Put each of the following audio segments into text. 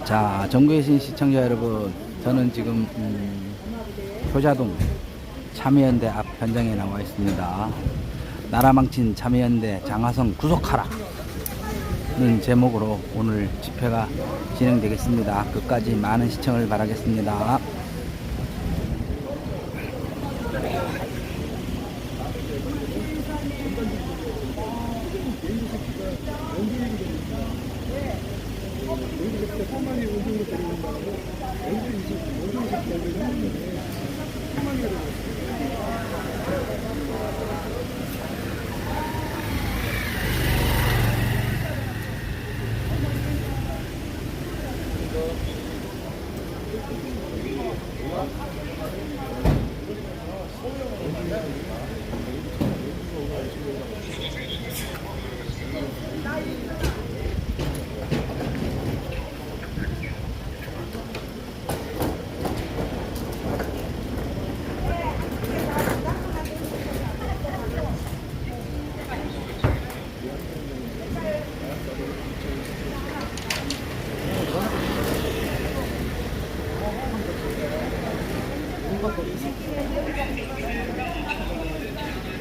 자, 전국에 계신 시청자 여러분, 저는 지금 효자동 참여연대 앞 현장에 나와 있습니다. 나라 망친 참여연대 장하성 구속하라는 제목으로 오늘 집회가 진행되겠습니다. 끝까지 많은 시청을 바라겠습니다.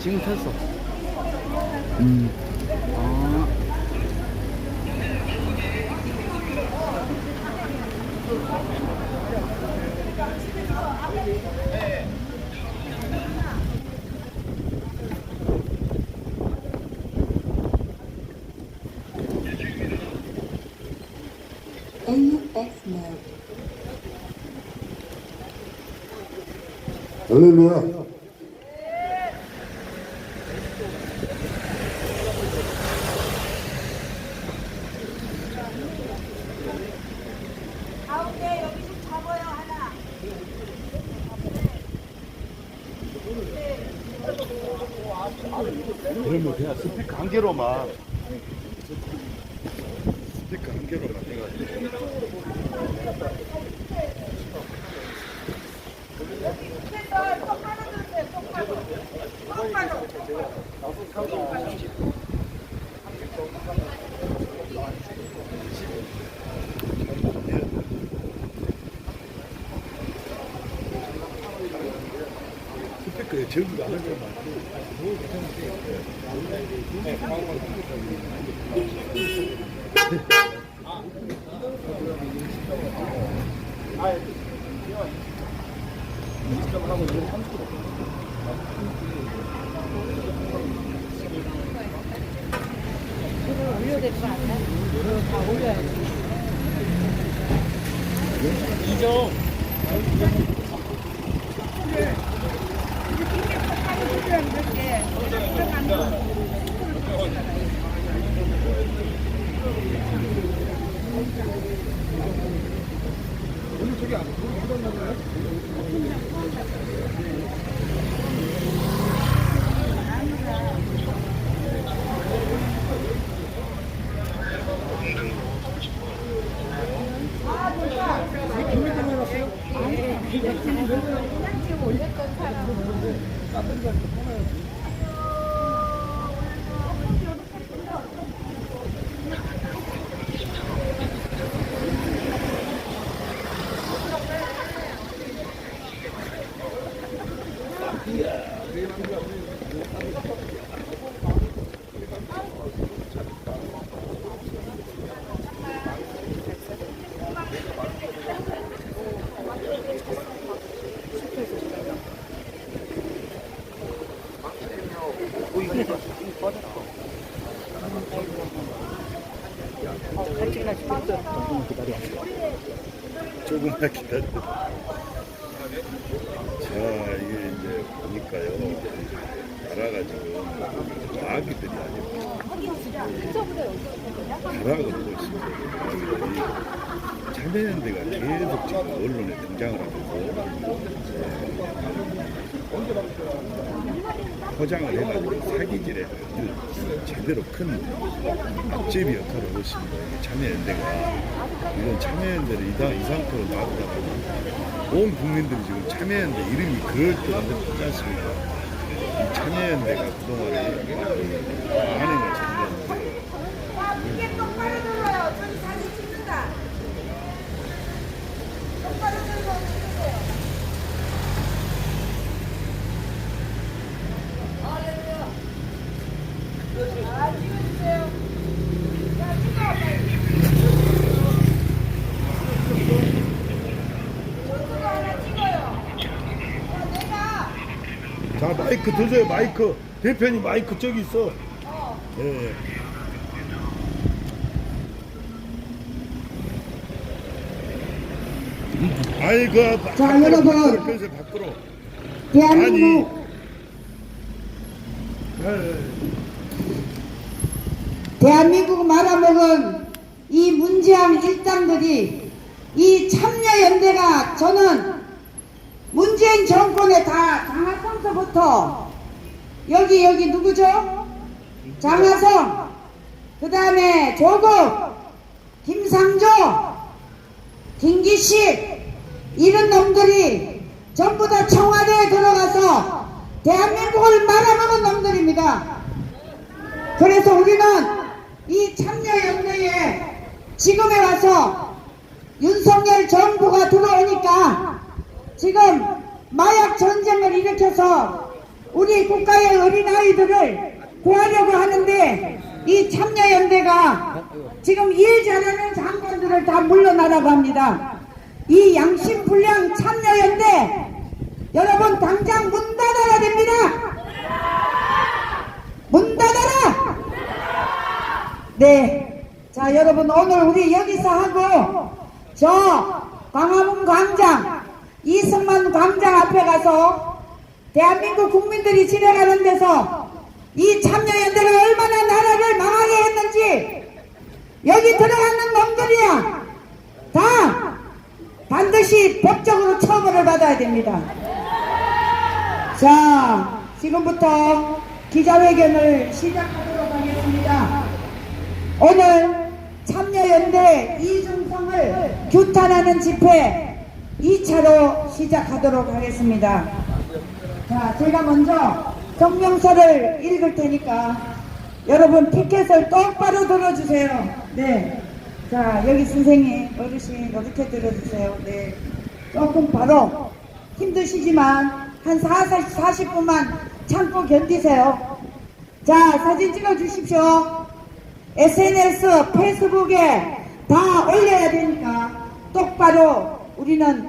지금 켰어. 아. 할렐루야. 가운데 여기 좀 잡아요 하나. 그러면 그냥 스피커 한 개로만 스피커 한 개로만 해가지고 똑바로 들으세요. 똑바로. 스피커에 전부 안 하지만 올려야 될 거 아니야? 다 올려야지. 조금만 기다려. 자, 이게 이제 보니까요, 나라가 지금 아기들이 아니고 가라고 보고 있습니다. 참여연대가 계속 지금 언론에 등장을 하면서 포장을 해가지고 사기질에 아주 제대로 큰 앞제비 역할을 하고 있습니다. 참여연대가 이런 참여연대를 이 상태로 놔두다가 온 국민들이 지금 참여연대 이름이 그럴듯한 것 같지 않습니까? 이 참여연대가 그동안에 많은 걸 참여했는데 이게 똑바로 들어요. 저기 사진 찍는다. 마이크 드세요. 마이크. 대표님 마이크 저기 있어. 예. 아이고. 자, 여러분. 그래서 밖으로. 대한민국 예. 대한민국 말아먹은 이 문재인 일당들이 이 참여연대가 저는 문재인 정권의 다 장하성서부터 여기 누구죠? 장하성, 그 다음에 조국, 김상조, 김기식 이런 놈들이 전부 다 청와대에 들어가서 대한민국을 말아먹은 놈들입니다. 그래서 우리는 이 참여연대에 지금에 와서 윤석열 정부가 들어오니까 지금 마약 전쟁을 일으켜서 우리 국가의 어린아이들을 구하려고 하는데 이 참여연대가 지금 일 잘하는 장관들을 다 물러나라고 합니다. 이 양심불량 참여연대 여러분 당장 문 닫아야 됩니다. 문 닫아라. 네. 자, 여러분 오늘 우리 여기서 하고 저 광화문 광장 이승만 광장 앞에 가서 대한민국 국민들이 지나가는 데서 이 참여연대가 얼마나 나라를 망하게 했는지 여기 들어가는 놈들이야 다 반드시 법적으로 처벌을 받아야 됩니다. 자, 지금부터 기자회견을 시작하도록 하겠습니다. 오늘 참여연대 이중성을 규탄하는 집회 2차로 시작하도록 하겠습니다. 자, 제가 먼저 성명서를 읽을 테니까 여러분 피켓을 똑바로 들어주세요. 네. 자, 여기 선생님, 어르신 이렇게 들어주세요. 네. 조금 바로 힘드시지만 한 40분만 참고 견디세요. 자, 사진 찍어 주십시오. SNS, 페이스북에 다 올려야 되니까 똑바로 우리는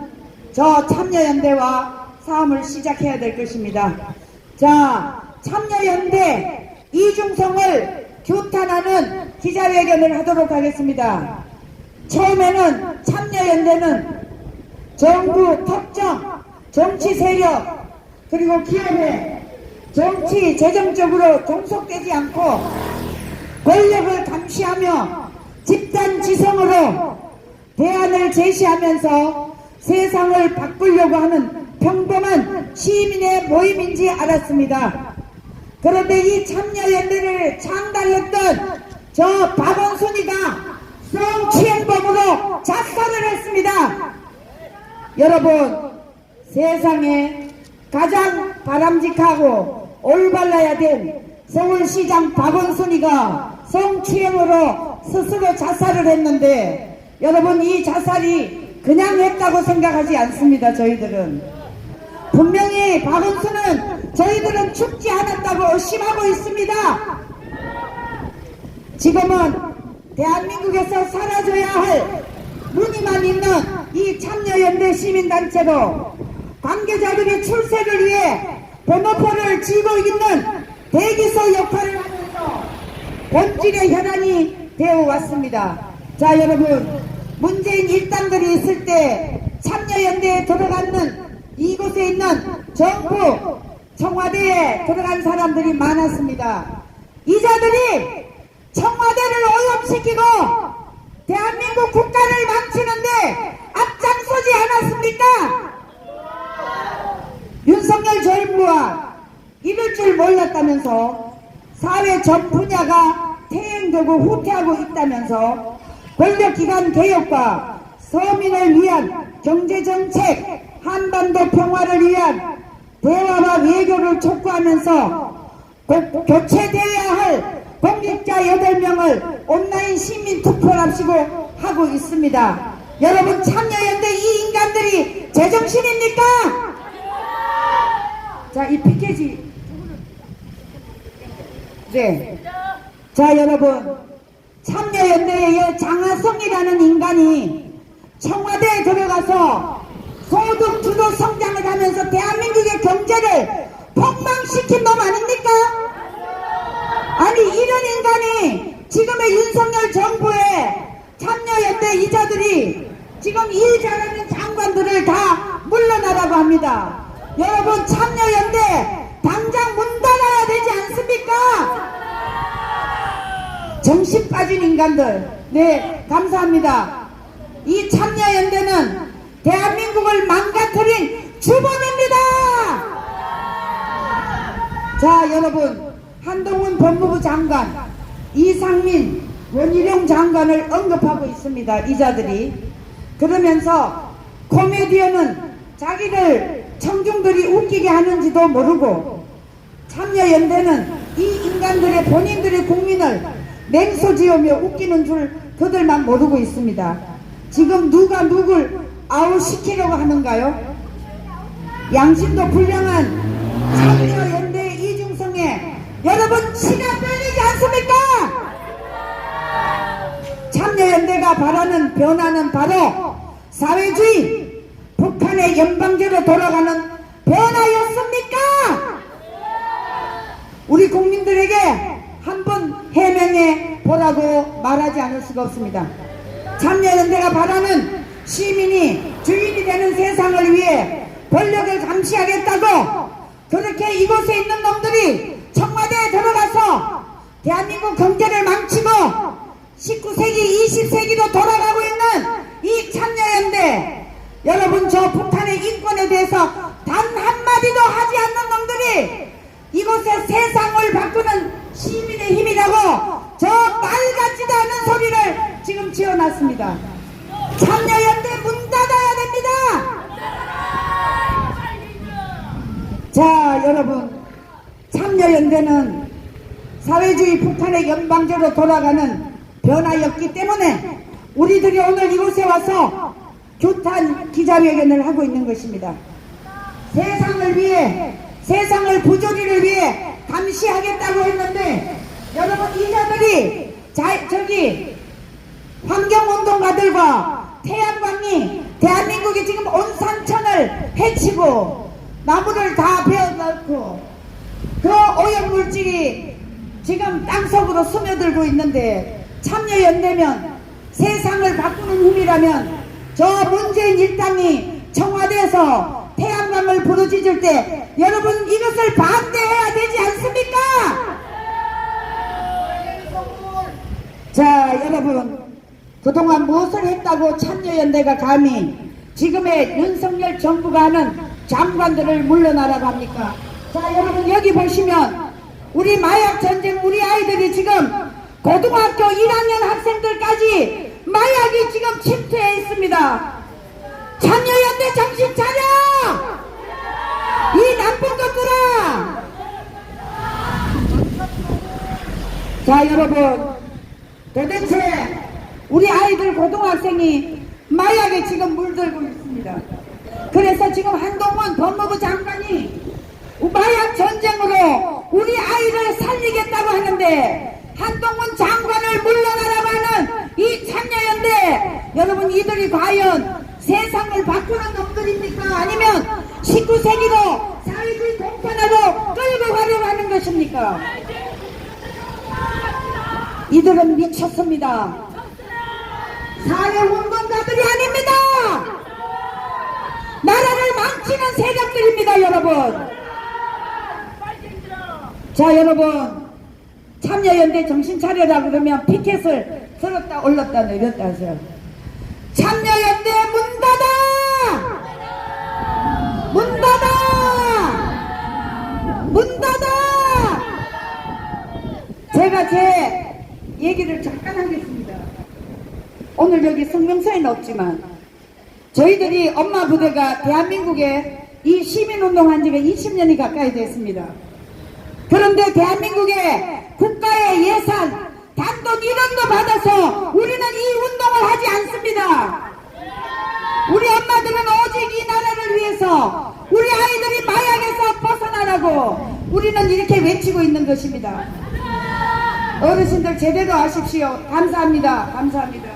저 참여연대와 싸움을 시작해야 될 것입니다. 자, 참여연대 이중성을 규탄하는 기자회견을 하도록 하겠습니다. 처음에는 참여연대는 정부 특정 정치 세력 그리고 기업에 정치 재정적으로 종속되지 않고 권력을 감시하며 집단 지성으로 대안을 제시하면서 세상을 바꾸려고 하는 평범한 시민의 모임인지 알았습니다. 그런데 이 참여연대를 창달했던 저 박원순이가 성추행범으로 자살을 했습니다. 여러분, 세상에 가장 바람직하고 올바라야 된 서울시장 박원순이가 성추행으로 스스로 자살을 했는데 여러분, 이 자살이 그냥 했다고 생각하지 않습니다. 저희들은 분명히 박원순은 저희들은 죽지 않았다고 의심하고 있습니다. 지금은 대한민국에서 사라져야 할 무늬만 있는 이 참여연대 시민단체로 관계자들의 출세를 위해 번호표를 쥐고 있는 대기소 역할을 하면서 본질의 혈안이 되어 왔습니다. 자, 여러분, 문재인 일당들이 있을 때 참여연대에 들어가는 이곳에 있는 정부 청와대에 들어간 사람들이 많았습니다. 이 자들이 청와대를 오염시키고 대한민국 국가를 망치는데 앞장서지 않았습니까? 윤석열 정부와 이럴 줄 몰랐다면서 사회 전 분야가 퇴행되고 후퇴하고 있다면서 권력기관 개혁과 서민을 위한 경제정책, 한반도 평화를 위한 대화와 외교를 촉구하면서 교체되어야 할 공직자 8명을 온라인 시민 투표랍시고 하고 있습니다. 여러분, 참여연대 이 인간들이 제정신입니까? 자, 이 피켓이 네. 자, 여러분, 참여연대의 장하성이라는 인간이 청와대에 들어가서 소득 주도 성장을 하면서 대한민국의 경제를 폭망시킨 놈 아닙니까? 아니 이런 인간이 지금의 윤석열 정부의 참여연대 이자들이 지금 일 잘하는 장관들을 다 물러나라고 합니다. 여러분 참여연대 당장 문 닫아야 되지 않습니까? 정신 빠진 인간들. 네, 감사합니다. 이 참여연대는 대한민국을 망가뜨린 주범입니다. 자, 여러분, 한동훈 법무부 장관, 이상민, 원희룡 장관을 언급하고 있습니다. 이자들이. 그러면서 코미디언은 자기를 청중들이 웃기게 하는지도 모르고 참여연대는 이 인간들의 본인들의 국민을 맹소지으며 웃기는 줄 그들만 모르고 있습니다. 지금 누가 누굴 아웃시키려고 하는가요? 양심도 불량한 참여연대 이중성에 여러분 치가 떨리지 않습니까? 참여연대가 바라는 변화는 바로 사회주의, 북한의 연방제로 돌아가는 변화였습니까? 우리 국민들에게 한번 해명해 보라고 말하지 않을 수가 없습니다. 참여연대가 바라는 시민이 주인이 되는 세상을 위해 권력을 감시하겠다고 그렇게 이곳에 있는 놈들이 청와대에 들어가서 대한민국 경제를 망치고 19세기 20세기로 돌아가고 있는 이 참여연대, 여러분 저 북한의 인권에 대해서 단 한마디도 하지 않는 놈들이 이곳에 세상을 바꾸는 시민의 힘이라고 저 말 같지도 않은 소리를 지금 지어놨습니다. 참여연대 문 닫아야 됩니다. 자, 여러분, 참여연대는 사회주의 북한의 연방제로 돌아가는 변화였기 때문에 우리들이 오늘 이곳에 와서 규탄 기자회견을 하고 있는 것입니다. 세상을 위해, 세상을 부조리를 위해 감시하겠다고 했는데 여러분 이자들이 저기 환경운동가들과 태양광이 대한민국이 지금 온 산천을 해치고 나무를 다 베어놓고 그 오염물질이 지금 땅속으로 스며들고 있는데 참여연대면 세상을 바꾸는 힘이라면 저 문재인 일당이 청와대에서 태양광을 부르짖을 때 여러분 이것을 반대해야 되지 않습니까? 자, 여러분 그동안 무엇을 했다고 참여연대가 감히 지금의 윤석열 정부가 하는 장관들을 물러나라고 합니까? 자, 여러분 여기 보시면 우리 마약 전쟁, 우리 아이들이 지금 고등학교 1학년 학생들까지 마약이 지금 침투해 있습니다. 참여연대 정신 차려! 이 나쁜 것들아! 자, 여러분 도대체 우리 아이들 고등학생이 마약에 지금 물들고 있습니다. 그래서 지금 한동훈 법무부 장관이 마약 전쟁으로 우리 아이를 살리겠다고 하는데 한동훈 장관을 물러나라고 하는 이 참여연대, 여러분 이들이 과연 세상을 바꾸는 놈들입니까? 아니면 19세기로 사회주의 동편으로 끌고 가려고 하는 것입니까? 이들은 미쳤습니다. 사회운동가들이 아닙니다. 나라를 망치는 세력들입니다, 여러분. 자, 여러분 참여연대 정신 차려라 그러면 피켓을 들었다 올렸다 내렸다 하세요. 참여연대 문 닫아! 문 닫아! 문 닫아! 제가 제 얘기를 잠깐 하겠습니다. 오늘 여기 성명서에는 없지만 저희들이 엄마 부대가 대한민국에 이 시민운동한 지가 20년이 가까이 됐습니다. 그런데 대한민국의 국가의 예산 단돈 1원도 받아서 우리는 이 운동을 하지 않습니다. 우리 엄마들은 오직 이 나라를 위해서 우리 아이들이 마약에서 벗어나라고 우리는 이렇게 외치고 있는 것입니다. 어르신들 제대로 하십시오. 감사합니다. 감사합니다.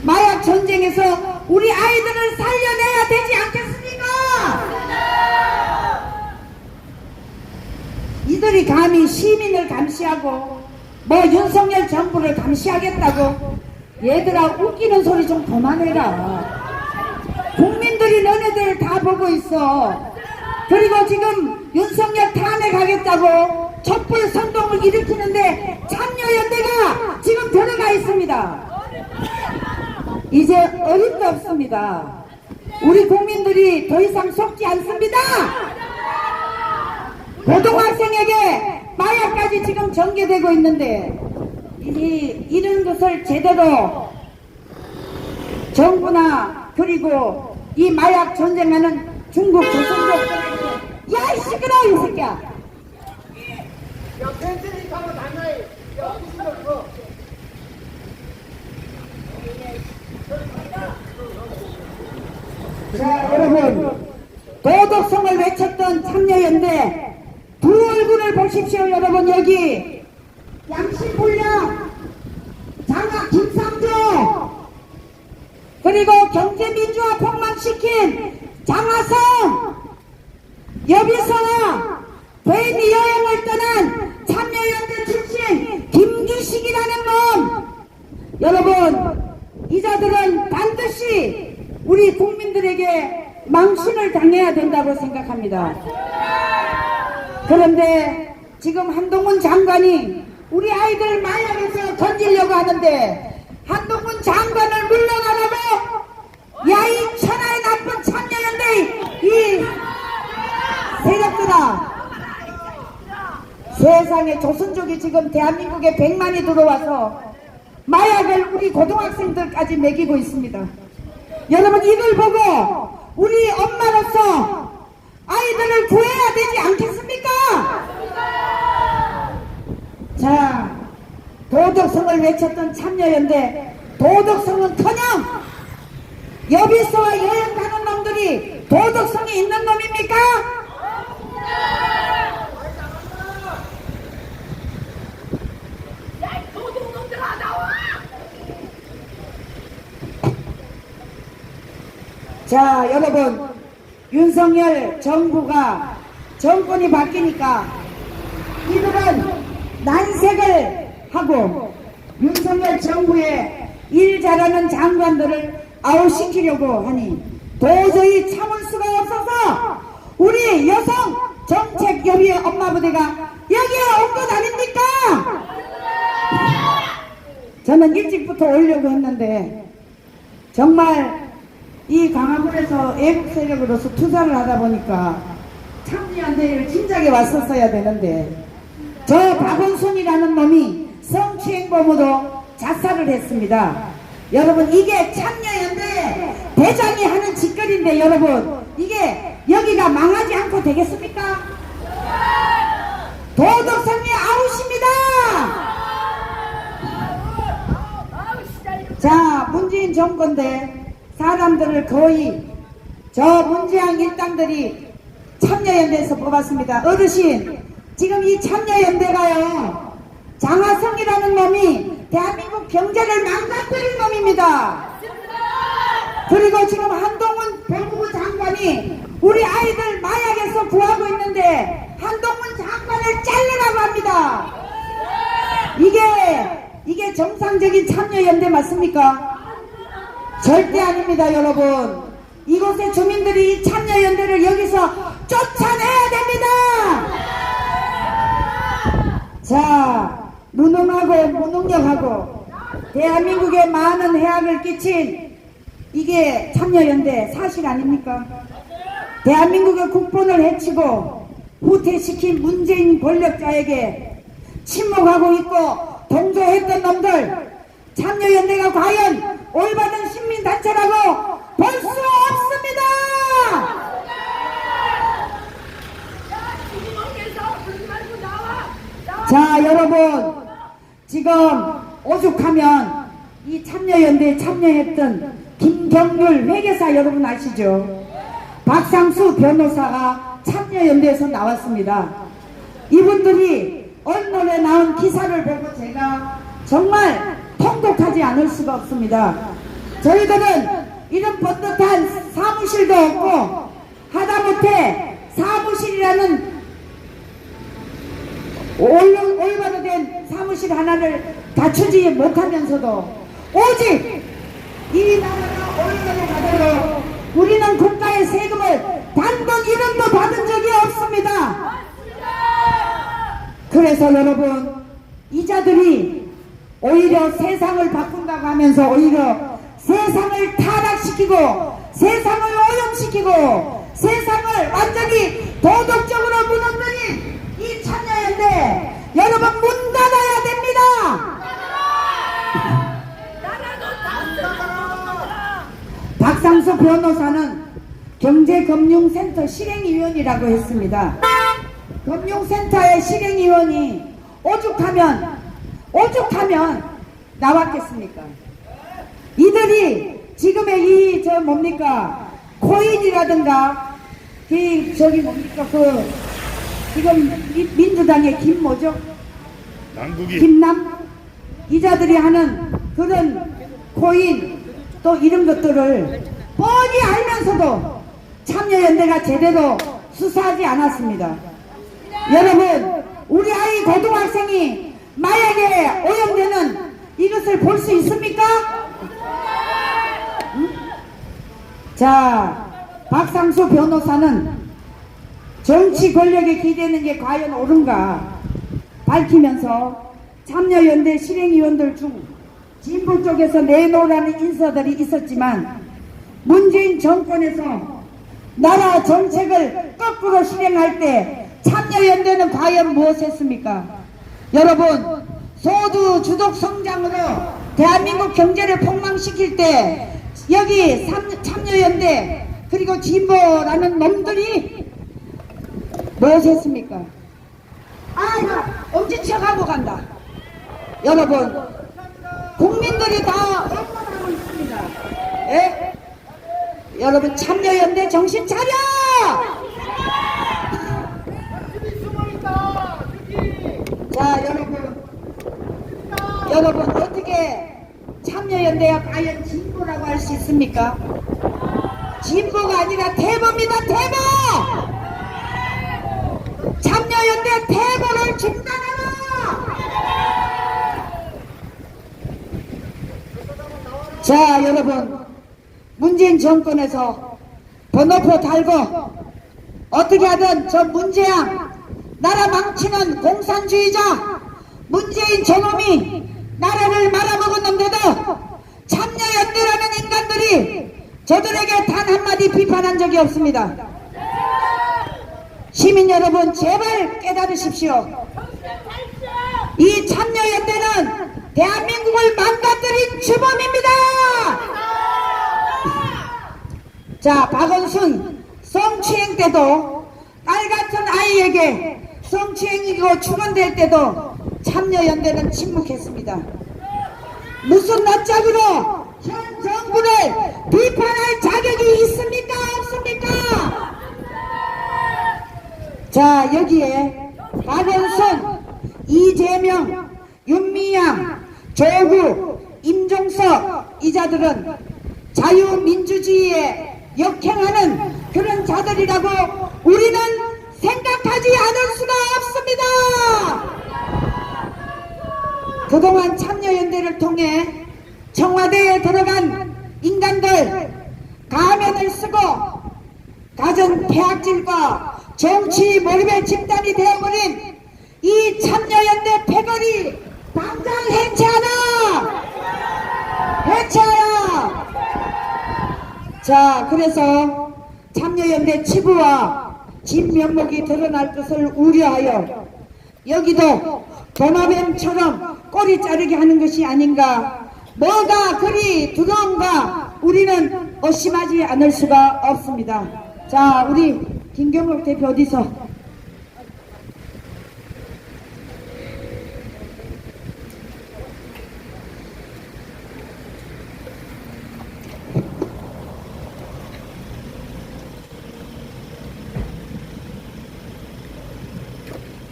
마약 전쟁에서 우리 아이들을 살려내야 되지 않겠습니까? 지들이 감히 시민을 감시하고 뭐 윤석열 정부를 감시하겠다고. 얘들아, 웃기는 소리 좀 그만해라. 국민들이 너네들 다 보고 있어. 그리고 지금 윤석열 탄핵하겠다고 촛불 선동을 일으키는데 참여연대가 지금 들어가 있습니다. 이제 어림도 없습니다. 우리 국민들이 더 이상 속지 않습니다. 고등학생에게 마약까지 지금 전개되고 있는데 이런 것을 제대로 정부나 그리고 이 마약 전쟁하는 중국 조선족, 야, 이 시끄러워, 이 새끼야. 자, 여러분, 도덕성을 외쳤던 참여연대 두 얼굴을 보십시오. 여러분, 여기 양심불량 장학 김상조, 그리고 경제민주화 폭망시킨 장하성, 여비서와 괜히 여행을 떠난 참여연대 출신 김기식이라는 놈. 여러분, 이 자들은 반드시 우리 국민들에게 망신을 당해야 된다고 생각합니다. 그런데 지금 한동훈 장관이 우리 아이들 마약에서 던지려고 하는데 한동훈 장관을 물러나라고. 야, 이 천하의 나쁜 참여연대 이 세력들아, 세상에 조선족이 지금 대한민국에 100만이 들어와서 마약을 우리 고등학생들까지 먹이고 있습니다. 여러분, 이걸 보고 우리 엄마로서 아이들을 구해야 되지 않겠습니까? 자, 도덕성을 외쳤던 참여연대 도덕성은커녕 여비서와 여행 가는 놈들이 도덕성이 있는 놈입니까? 자, 여러분, 윤석열 정부가 정권이 바뀌니까 이들은 난색을 하고 윤석열 정부의 일 잘하는 장관들을 아웃시키려고 하니 도저히 참을 수가 없어서 우리 여성 정책협의회 엄마부대가 여기에 온 것 아닙니까? 저는 일찍부터 오려고 했는데 정말 이 강화군에서 애국 세력으로서 투자를 하다 보니까 참여연대를 진작에 왔었어야 되는데 저 박원순이라는 놈이 성추행범으로 자살을 했습니다. 여러분, 이게 참여연대 대장이 하는 짓거리인데 여러분, 이게 여기가 망하지 않고 되겠습니까? 도덕성이 아웃입니다. 자, 문재인 정권대 사람들을 거의 저 문재인 일당들이 참여연대에서 뽑았습니다. 어르신, 지금 이 참여연대가요, 장하성이라는 놈이 대한민국 경제를 망가뜨린 놈입니다. 그리고 지금 한동훈 법무부 장관이 우리 아이들 마약에서 구하고 있는데 한동훈 장관을 자르라고 합니다. 이게 정상적인 참여연대 맞습니까? 절대 아닙니다. 여러분, 이곳의 주민들이 이 참여연대를 여기서 쫓아내야 됩니다. 자, 무능하고 무능력하고 대한민국에 많은 해악을 끼친 이게 참여연대 사실 아닙니까? 대한민국의 국본을 해치고 후퇴시킨 문재인 권력자에게 침묵하고 있고 동조했던 놈들, 참여연대가 과연 올바른 시민단체라고 볼 수 없습니다. 자, 여러분, 지금 오죽하면 이 참여연대에 참여했던 김경률 회계사 여러분 아시죠? 박상수 변호사가 참여연대에서 나왔습니다. 이분들이 언론에 나온 기사를 보고 제가 정말 통곡하지 않을 수가 없습니다. 저희들은 이런 번듯한 사무실도 없고 하다못해 사무실이라는 올바로 된 사무실 하나를 갖추지 못하면서도 오직 이 나라가 올바로 가도록 우리는 국가의 세금을 단돈 1원도 받은 적이 없습니다. 그래서 여러분, 이자들이 오히려 세상을 바꾼다고 하면서 오히려 세상을 타락시키고 세상을 오염시키고 세상을 완전히 도덕적으로 무너뜨린 이 참여연대, 여러분 문 닫아야 됩니다. 박상수 변호사는 경제금융센터 실행위원이라고 했습니다. 금융센터의 실행위원이 오죽하면 나왔겠습니까? 이들이 지금의 이 뭡니까 코인이라든가 지금 민주당의 김 김남 이자들이 하는 그런 코인 또 이런 것들을 뻔히 알면서도 참여연대가 제대로 수사하지 않았습니다. 여러분, 우리 아이 고등학생이 마약에 오염되는 이것을 볼 수 있습니까? 응? 자, 박상수 변호사는 정치 권력에 기대는 게 과연 옳은가 밝히면서 참여연대 실행위원들 중 진보 쪽에서 내놓으라는 인사들이 있었지만 문재인 정권에서 나라 정책을 거꾸로 실행할 때 참여연대는 과연 무엇했습니까? 여러분, 소득 주도 성장으로 대한민국 경제를 폭망시킬 때 여기 참여연대 그리고 진보라는 놈들이 무엇했습니까? 엄지척하고 간다. 여러분, 국민들이 다 응원하고 있습니다. 예? 여러분, 참여연대 정신 차려! 자, 여러분 어떻게 참여연대가 과연 진보라고 할 수 있습니까? 진보가 아니라 퇴보입니다. 퇴보! 참여연대 퇴보를 중단하라! 자, 여러분, 문재인 정권에서 번호표 달고 어떻게 하든 저 문재양 나라 망치는 공산주의자 문재인 저놈이 나라를 말아먹었는데도 참여연대라는 인간들이 저들에게 단 한마디 비판한 적이 없습니다. 시민 여러분, 제발 깨달으십시오. 이 참여연대는 대한민국을 망가뜨린 주범입니다. 자, 박원순 성추행 때도 딸 같은 아이에게 성추행이고 추론될 때도 참여연대는 침묵했습니다. 무슨 낯짝으로 현 정부를 비판할 자격이 있습니까? 없습니까? 자, 여기에 박원순, 이재명, 윤미향, 조국, 임종석 이자들은 자유민주주의에 역행하는 그런 자들이라고 우리는 생각하지 않을 수가 없습니다. 그동안 참여연대를 통해 청와대에 들어간 인간들 가면을 쓰고 가정 폐악질과 정치 몰입의 집단이 되어버린 이 참여연대 패거리 당장 해체하라! 해체하라! 자, 그래서 참여연대 치부와 진면목이 드러날 것을 우려하여 여기도 도마뱀처럼 꼬리 자르게 하는 것이 아닌가, 뭐가 그리 두려운가 우리는 의심하지 않을 수가 없습니다. 자, 우리 김경록 대표 어디서?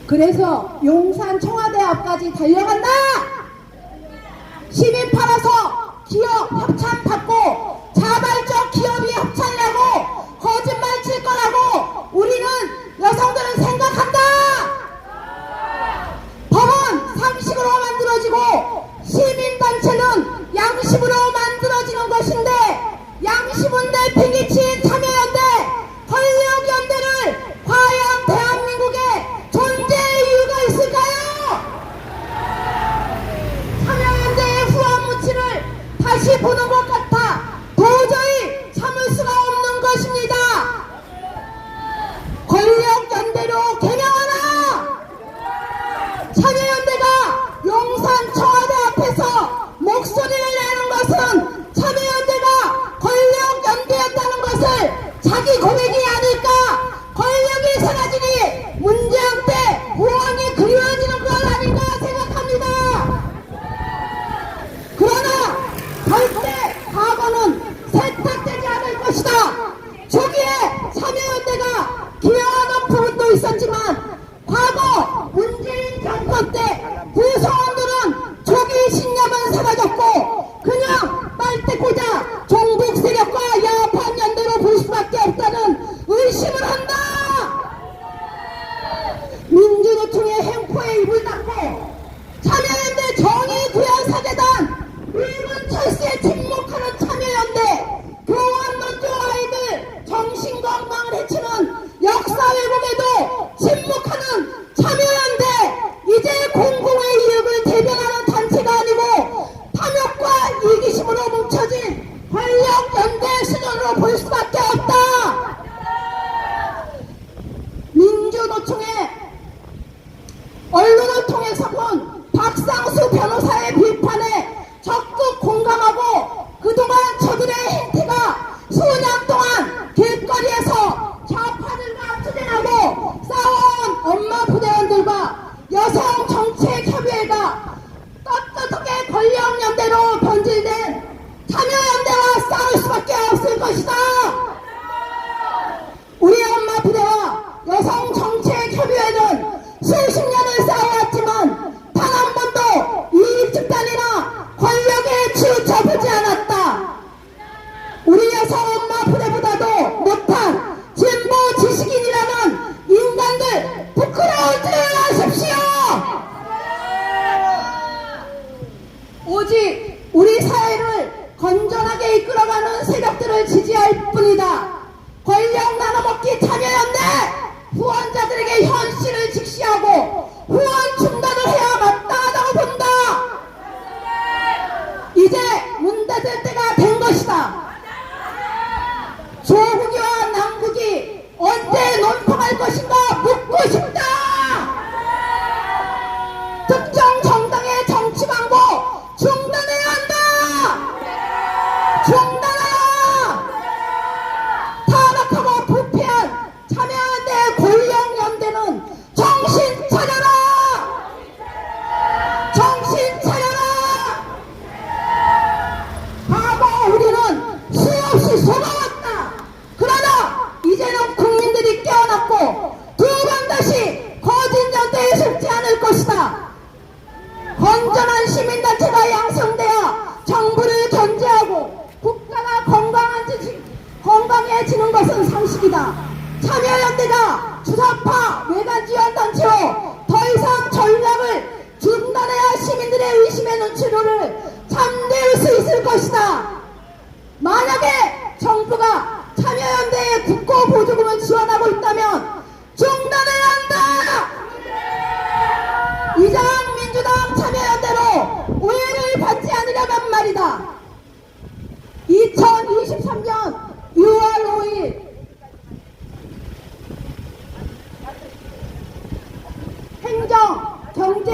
그래서 용산 청와대 앞까지 달려간다! 시민 팔아서 기업 협찬 받고 자발적 기업이 협찬이라고 거짓말 칠 거라고 우리는 여성들은 생각한다! 세상 엄마 부대보다도 못한 진보 지식인이라는 인간들 부끄러워지 마십시오. 오직 우리 사회를 건전하게 이끌어가는 세력들을 지지할 뿐이다. 권력 나눠먹기 참여연대 후원자들에게 현실을 직시하고 후원 중단을 해야 마땅하다고 본다. 이제 문 닫을 때가 된 것이다. 조국이와 남국이 언제 논평할 것인가 묻고 싶다. 특정 정당의 정치 광고 중단해야 한다. 중단하라. 타락하고 부패한 참여연대 권력연대는 정신 차려라. 정신 차려라. 과거 우리는 수없이 속아왔다. 그러나 이제는 국민들이 깨어났고 두 번 다시 거짓 연대에 속지 않을 것이다. 건전한 시민단체가 양성되어 정부를 견제하고 국가가 건강해지는 것은 상식이다. 참여연대가 주사파 외관지원단체로 더 이상 전략을 중단해야 시민들의 의심의 눈치로를 잠재울 수 있을 것이다. 만약에 정부가 참여연대에 국고 보조금을 지원하고 있다면 중단해야 한다. 이장 민주당 참여연대로 오해를 받지 않으려면 말이다. 2023년 6월 5일 행정, 경제,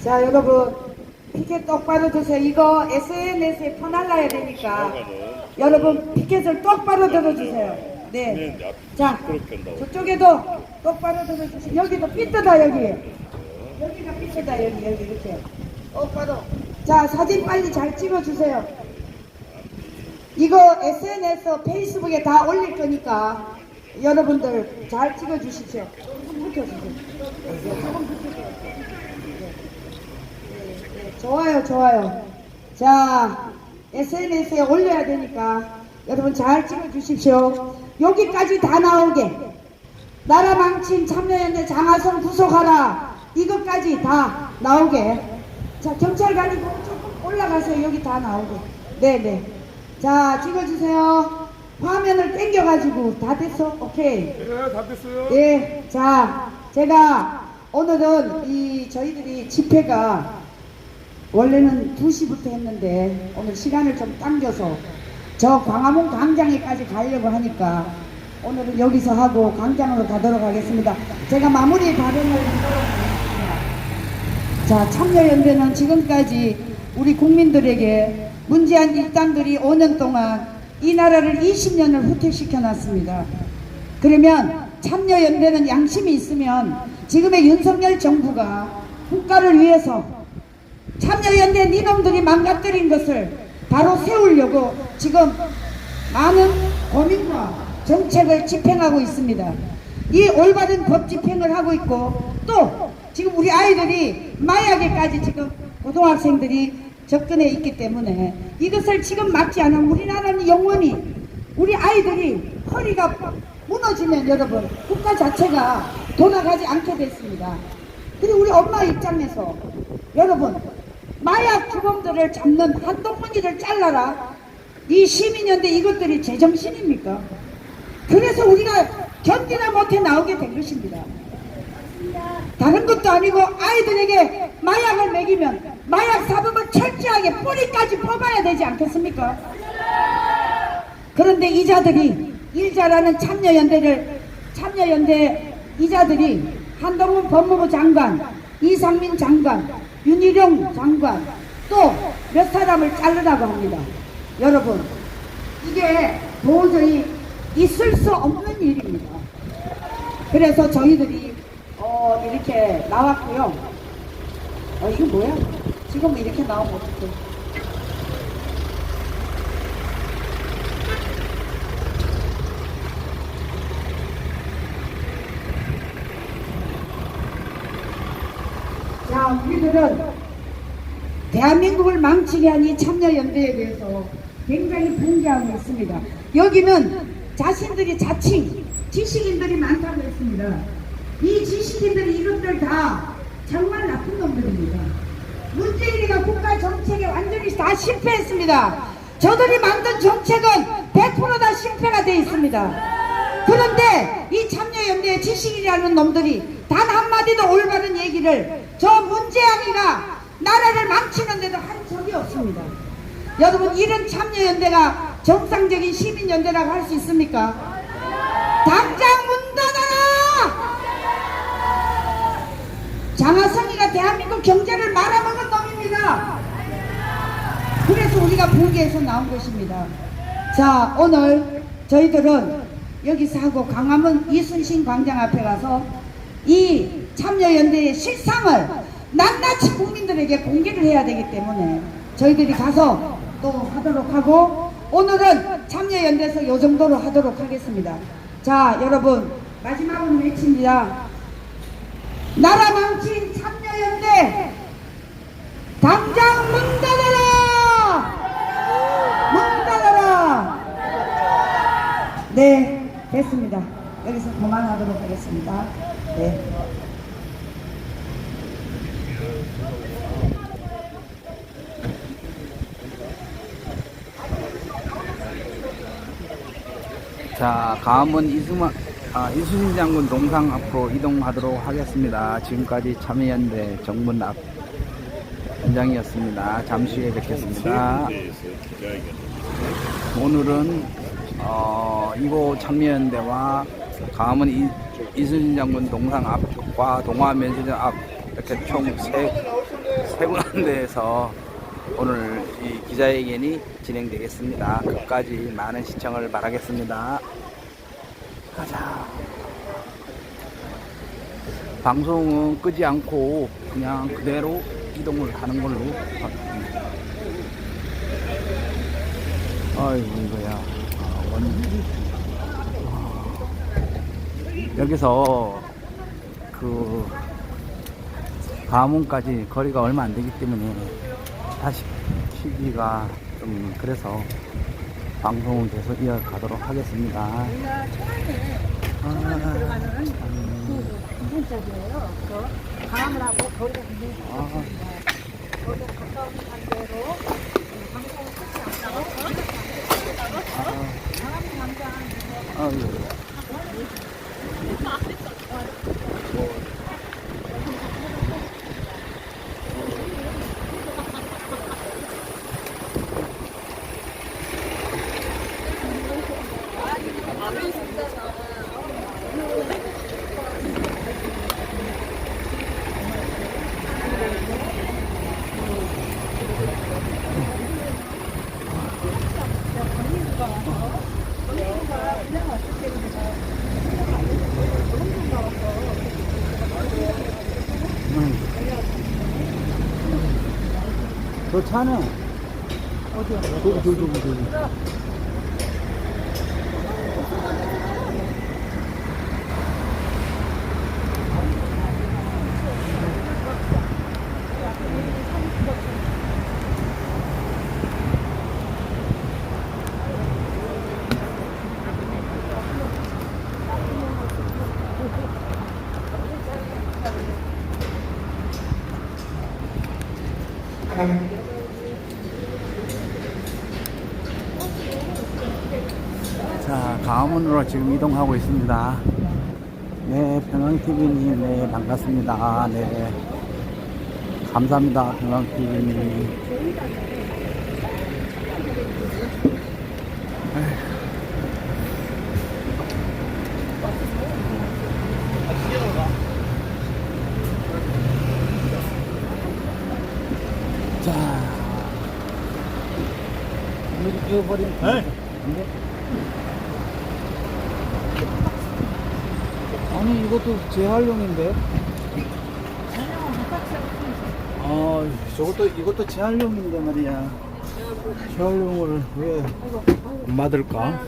자 여러분 피켓 똑바로 드세요. 이거 SNS에 퍼날라야 되니까 여러분 피켓을 똑바로 들어주세요. 네. 자 저쪽에도 똑바로 들어주세요. 여기도 삐뚤다 여기. 여기가 삐뚤다 여기 이렇게 똑바로. 자 사진 빨리 잘 찍어주세요. 이거 SNS 페이스북에 다 올릴 거니까 여러분들 잘 찍어주십시오. 조금 붙여주세요. 좋아요 좋아요. 자 SNS에 올려야 되니까 여러분 잘 찍어주십시오. 여기까지 다 나오게. 나라 망친 참여연대 장하성 구속하라. 이것까지 다 나오게. 자 경찰관이 조금 올라가세요. 여기 다 나오게. 네네. 자 찍어주세요. 화면을 당겨가지고 다 됐어? 오케이. 네, 다 됐어요. 예. 자 제가 오늘은 저희들이 집회가 원래는 2시부터 했는데 오늘 시간을 좀 당겨서 저 광화문 광장에까지 가려고 하니까 오늘은 여기서 하고 광장으로 가도록 하겠습니다. 제가 마무리 발언을 하도록 하겠습니다. 자 참여연대는 지금까지 우리 국민들에게 문재인 일당들이 5년 동안 이 나라를 20년을 후퇴시켜 놨습니다. 그러면 참여연대는 양심이 있으면 지금의 윤석열 정부가 국가를 위해서 참여연대 니놈들이 망가뜨린 것을 바로 세우려고 지금 많은 고민과 정책을 집행하고 있습니다. 이 올바른 법 집행을 하고 있고 또 지금 우리 아이들이 마약에까지 지금 고등학생들이 접근해 있기 때문에 이것을 지금 막지 않으면 우리나라는 영원히 우리 아이들이 허리가 무너지면 여러분 국가 자체가 돌아가지 않게 됐습니다. 그리고 우리 엄마 입장에서 여러분 마약 주범들을 잡는 한동훈이를 잘라라. 이 시민연대 이것들이 제정신입니까? 그래서 우리가 견디다 못해 나오게 된 것입니다. 다른 것도 아니고 아이들에게 마약을 먹이면 마약 사범을 철저하게 뿌리까지 뽑아야 되지 않겠습니까? 그런데 이자들이 일자라는 참여연대 이자들이 한동훈 법무부 장관, 이상민 장관, 윤희룡 장관 또 몇 사람을 자르라고 합니다. 여러분 이게 도저히 있을 수 없는 일입니다. 그래서 저희들이 이렇게 나왔고요. 이거 뭐야? 지금 이렇게 나오면 어떡해. 자, 우리들은 대한민국을 망치게 한 이 참여연대에 대해서 굉장히 분개하고 있습니다. 여기는 자신들이 자칭 지식인들이 많다고 했습니다. 이 지식인들이 이것들 다 정말 나쁜 놈들입니다. 문재인이가 국가 정책에 완전히 다 실패했습니다. 저들이 만든 정책은 100%다 실패가 되어 있습니다. 그런데 이 참여연대의 지식인이라는 놈들이 단 한마디도 올바른 얘기를 저 문재인이가 나라를 망치는데도 한 적이 없습니다. 여러분, 이런 참여연대가 정상적인 시민연대라고 할 수 있습니까? 당장 문 닫아라! 장하성이가 대한민국 경제를 말아먹은 놈입니다. 그래서 우리가 분개해서 나온 것입니다. 자, 오늘 저희들은 여기서 하고 강화문 이순신 광장 앞에 가서 이 참여연대의 실상을 낱낱이 국민들에게 공개를 해야 되기 때문에 저희들이 가서 또 하도록 하고, 오늘은 참여연대에서 이 정도로 하도록 하겠습니다. 자, 여러분, 마지막으로 외칩니다. 나라 망친 참여연대 당장 문 닫아라! 문 닫아라! 네, 됐습니다. 여기서 그만하도록 하겠습니다. 네. 자, 강화문 이순신 장군 동상 앞으로 이동하도록 하겠습니다. 지금까지 참여연대 정문 앞 현장이었습니다. 잠시 후에 뵙겠습니다. 오늘은 이곳 참여연대와 강화문 이순신 장군 동상 앞과 동화면세점 앞 이렇게 총 세 군데에서 오늘 이 기자회견이 진행되겠습니다. 끝까지 많은 시청을 바라겠습니다. 가자. 방송은 끄지 않고 그냥 그대로 이동을 하는 걸로. 아이고, 이거야. 여기서 그 가문까지 거리가 얼마 안 되기 때문에 다시 키기가 좀 그래서 방송은 계속 이어가도록 하겠습니다. 부분적이에요. 강화문 하고 거리가 굉장히 가깝습니다. 거리가 가까운 관계로 방송을 하지 않다고 강화문 광장 저 차는 어디야? 저기. 자, 강화문으로 지금 이동하고 있습니다. 네, 평양TV님, 네, 반갑습니다. 네, 감사합니다, 평양TV님. 자, 이거 버리면 안 돼? 아니, 이것도 재활용인데? 이것도 재활용인데 말이야. 재활용을 왜 안 받을까?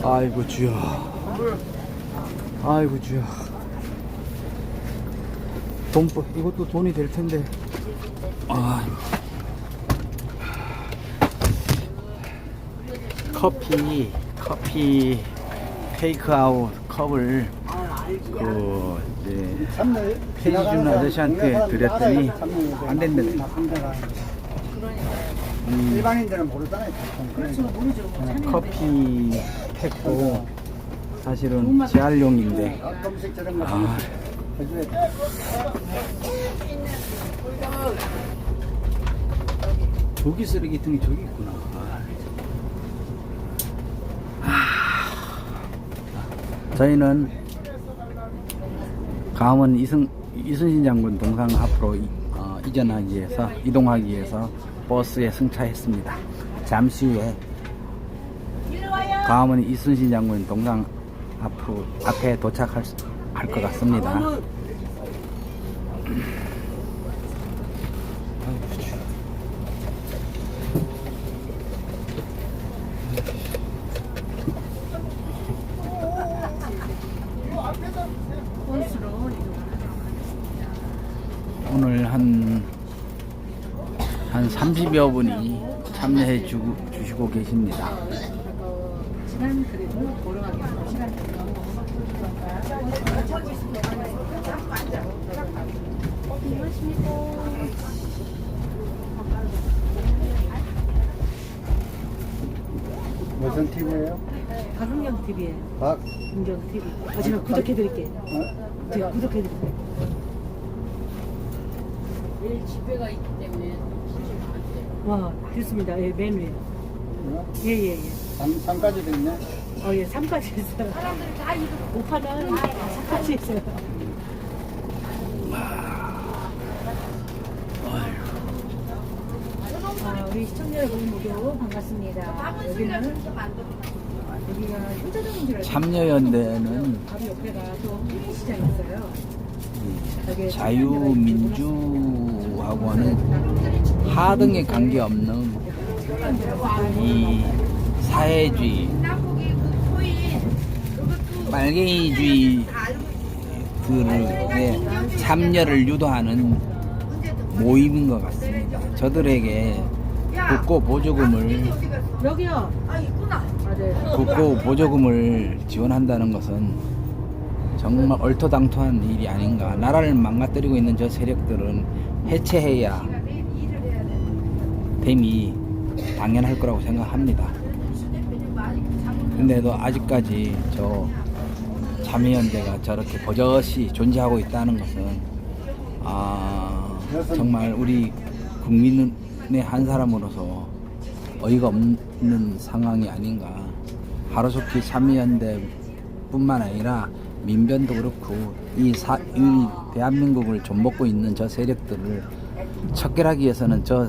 아이고, 주여. 아이고, 주여. 돈벌 이것도 돈이 될 텐데. 아, 커피 테이크아웃 컵을 그 이제 페이준 아저씨한테 드렸더니 안 된대. 일반인들은 모르잖아요. 커피 팩도 사실은 재활용인데. 검색 저런 거 아, 해줘야 돼. 조기 쓰레기통이 저기 있구나. 저희는 강원 이순신 장군 동상 앞으로 이전하기 위해서 이동하기 위해서 버스에 승차했습니다. 잠시 후에 강원 이순신 장군 동상 앞에 도착할 것 같습니다. 오늘 한 30여 분이 참여해 주시고 계십니다. 시간 그래도 보러 가기로 시간 무슨 TV예요? 박은경 TV에 박. 은경 TV. 제가 구독해드릴게요. 제가 구독해드릴게요. 내일 집회가 있기 때문에 와, 됐습니다. 예, 메뉴에. 예. 삼까지도 있네. 예, 3까지 있어요. 사람들이 다 이거 오빠는 4까지 있어요. 우리 시청자 여러분 모두 반갑습니다. 여기가 효자동인 줄 알고 참여연대는 바로 옆에가 또 시장이 있어요. 여기 자유민주하고는 하등에 관계없는 이 사회주의, 말갱이주의들의 참여를 유도하는 모임인 것 같습니다. 저들에게 국고 보조금을 여기요. 아 있구나. 네. 국고 보조금을 지원한다는 것은 정말 얼토당토한 일이 아닌가. 나라를 망가뜨리고 있는 저 세력들은 해체해야 됨이 당연할 거라고 생각합니다. 근데도 아직까지 저 참여연대가 저렇게 버젓이 존재하고 있다는 것은 정말 우리 국민의 한 사람으로서 어이가 없는 상황이 아닌가. 하루속히 참여연대뿐만 아니라 민변도 그렇고 이 대한민국을 좀먹고 있는 저 세력들을 척결하기 위해서는 저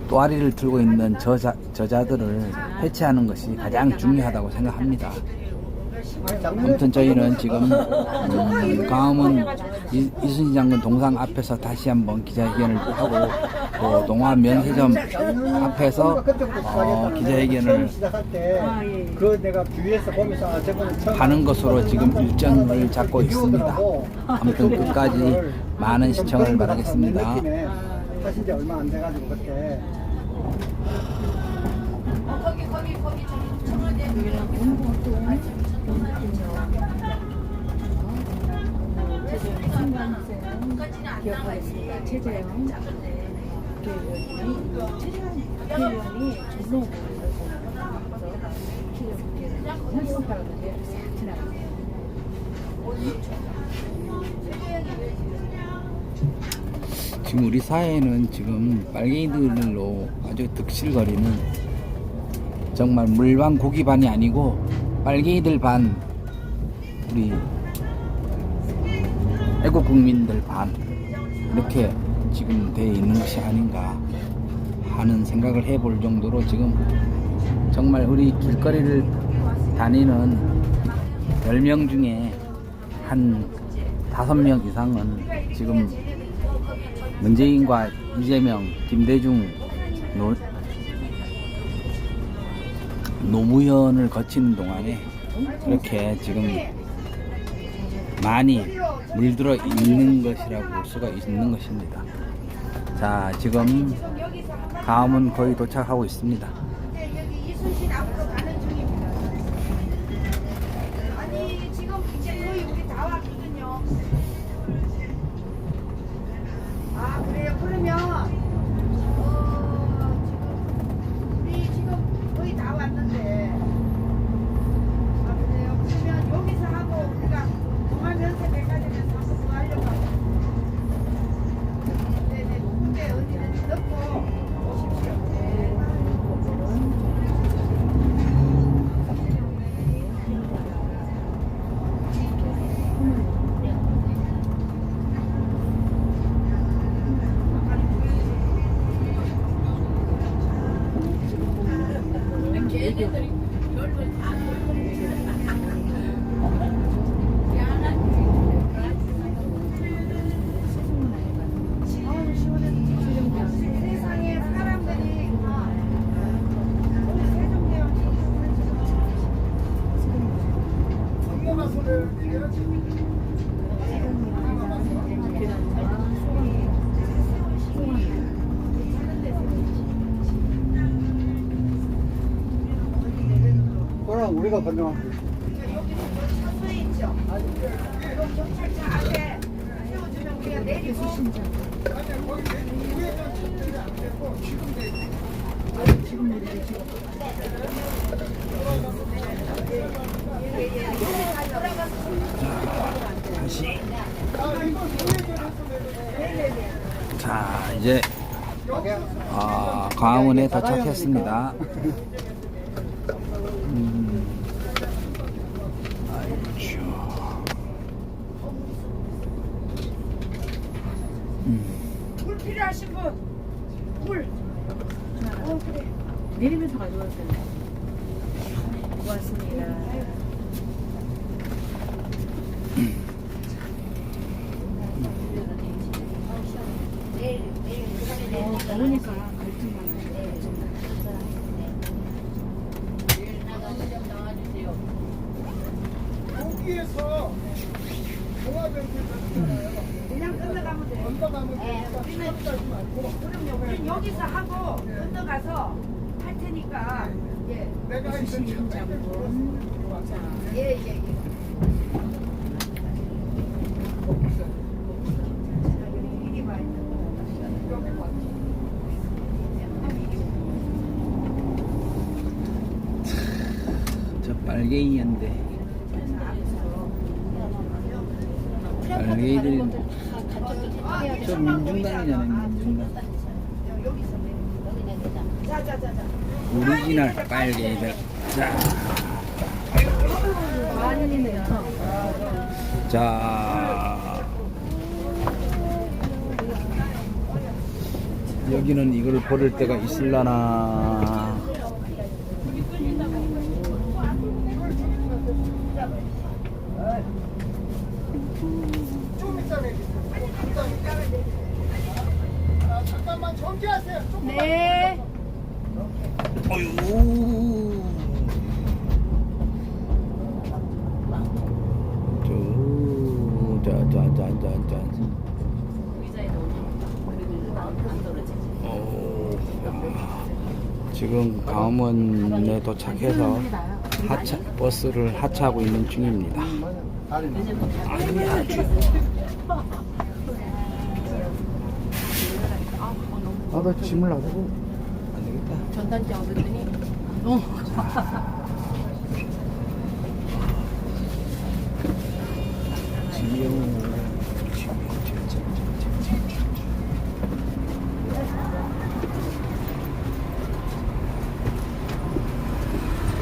또아리를 들고 있는 저자들을 해체하는 것이 가장 중요하다고 생각합니다. 아무튼 저희는 지금 광화문 이순신 장군 동상 앞에서 다시 한번 기자회견을 하고 또 동화 면세점 앞에서 기자회견을 그 내가 뷰에서 보면서 저번에 처음 하는 것으로 지금 일정을 잡고 있습니다. 아무튼 끝까지 많은 시청을 바라겠습니다. 하신 지 얼마 안 돼가지고 그때 기억하겠습니다. 최재형 국회의원이 전노 현수파라는데 지나갑니다. 지금 우리 사회는 지금 빨갱이들로 아주 득실거리는 정말 물반 고기 반이 아니고 빨갱이들 반, 우리 애국 국민들 반, 이렇게 지금 돼 있는 것이 아닌가 하는 생각을 해볼 정도로 지금 정말 우리 길거리를 다니는 10명 중에 한 5명 이상은 지금 문재인과 이재명, 김대중, 노무현을 거치는 동안에 이렇게 지금 많이 물들어 있는 것이라고 볼 수가 있는 것입니다. 자, 지금 가음은 거의 도착하고 있습니다. 여기 이순신 앞으로 가는 중입니다. 아니 지금 이제 거의 우리 다 왔거든요. 아 그래요? 그러면 지금 우리 지금 거의 다 왔는데 아 그래요? 그러면 여기서 하고 우리가 동아면세 백화점에서 한번 더 하려고 하고 네네 근데 어디든 넣고 오십시오. 네. 걔네들이 별걸 다 세상에 사람들이 세종대왕 그럼 우리가 번영한 여기 차수에 있죠. 그럼 경찰차 앞에 세워주면 우리가 내리고 다시. 자, 이제 광화문에 도착했습니다. 아이고 추워. 물 필요하신 분 물. 그래. 내리면서 가져왔어요. 고맙습니다. 더우니까 갈증만 여기에서 그냥 건너가면 돼. 우리는 여기서 하고 건너가서 할 테니까 예예예. 이리 와. 저 빨갱이인데 빨갱이들 저 민중당이잖아요. 민중당. 자자자자. 오리지널 빨갱이들. 자, 여기는 이걸 버릴 때가 있을라나. 잠깐만 정지하세요. 네. 어휴. 지금 강원에 도착해서 버스를 하차하고 있는 중입니다. 아니야, 나도 짐을 놔두고 안 되겠다. 전단지 얻었더니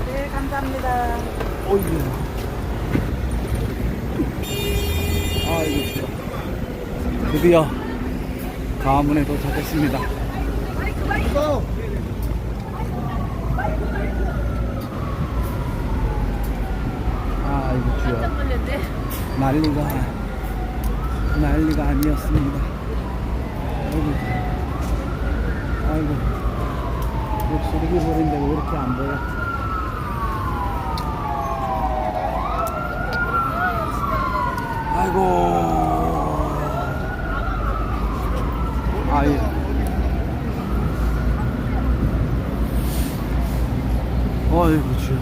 네 감사합니다. 어이구. 아이고. 드디어 강화문에 도착했습니다. 아이고 추워. 난리가 아니었습니다. 아이고 목소리가 보는데 왜 이렇게 안 보여? 아이고. 아이. 어이구, 주.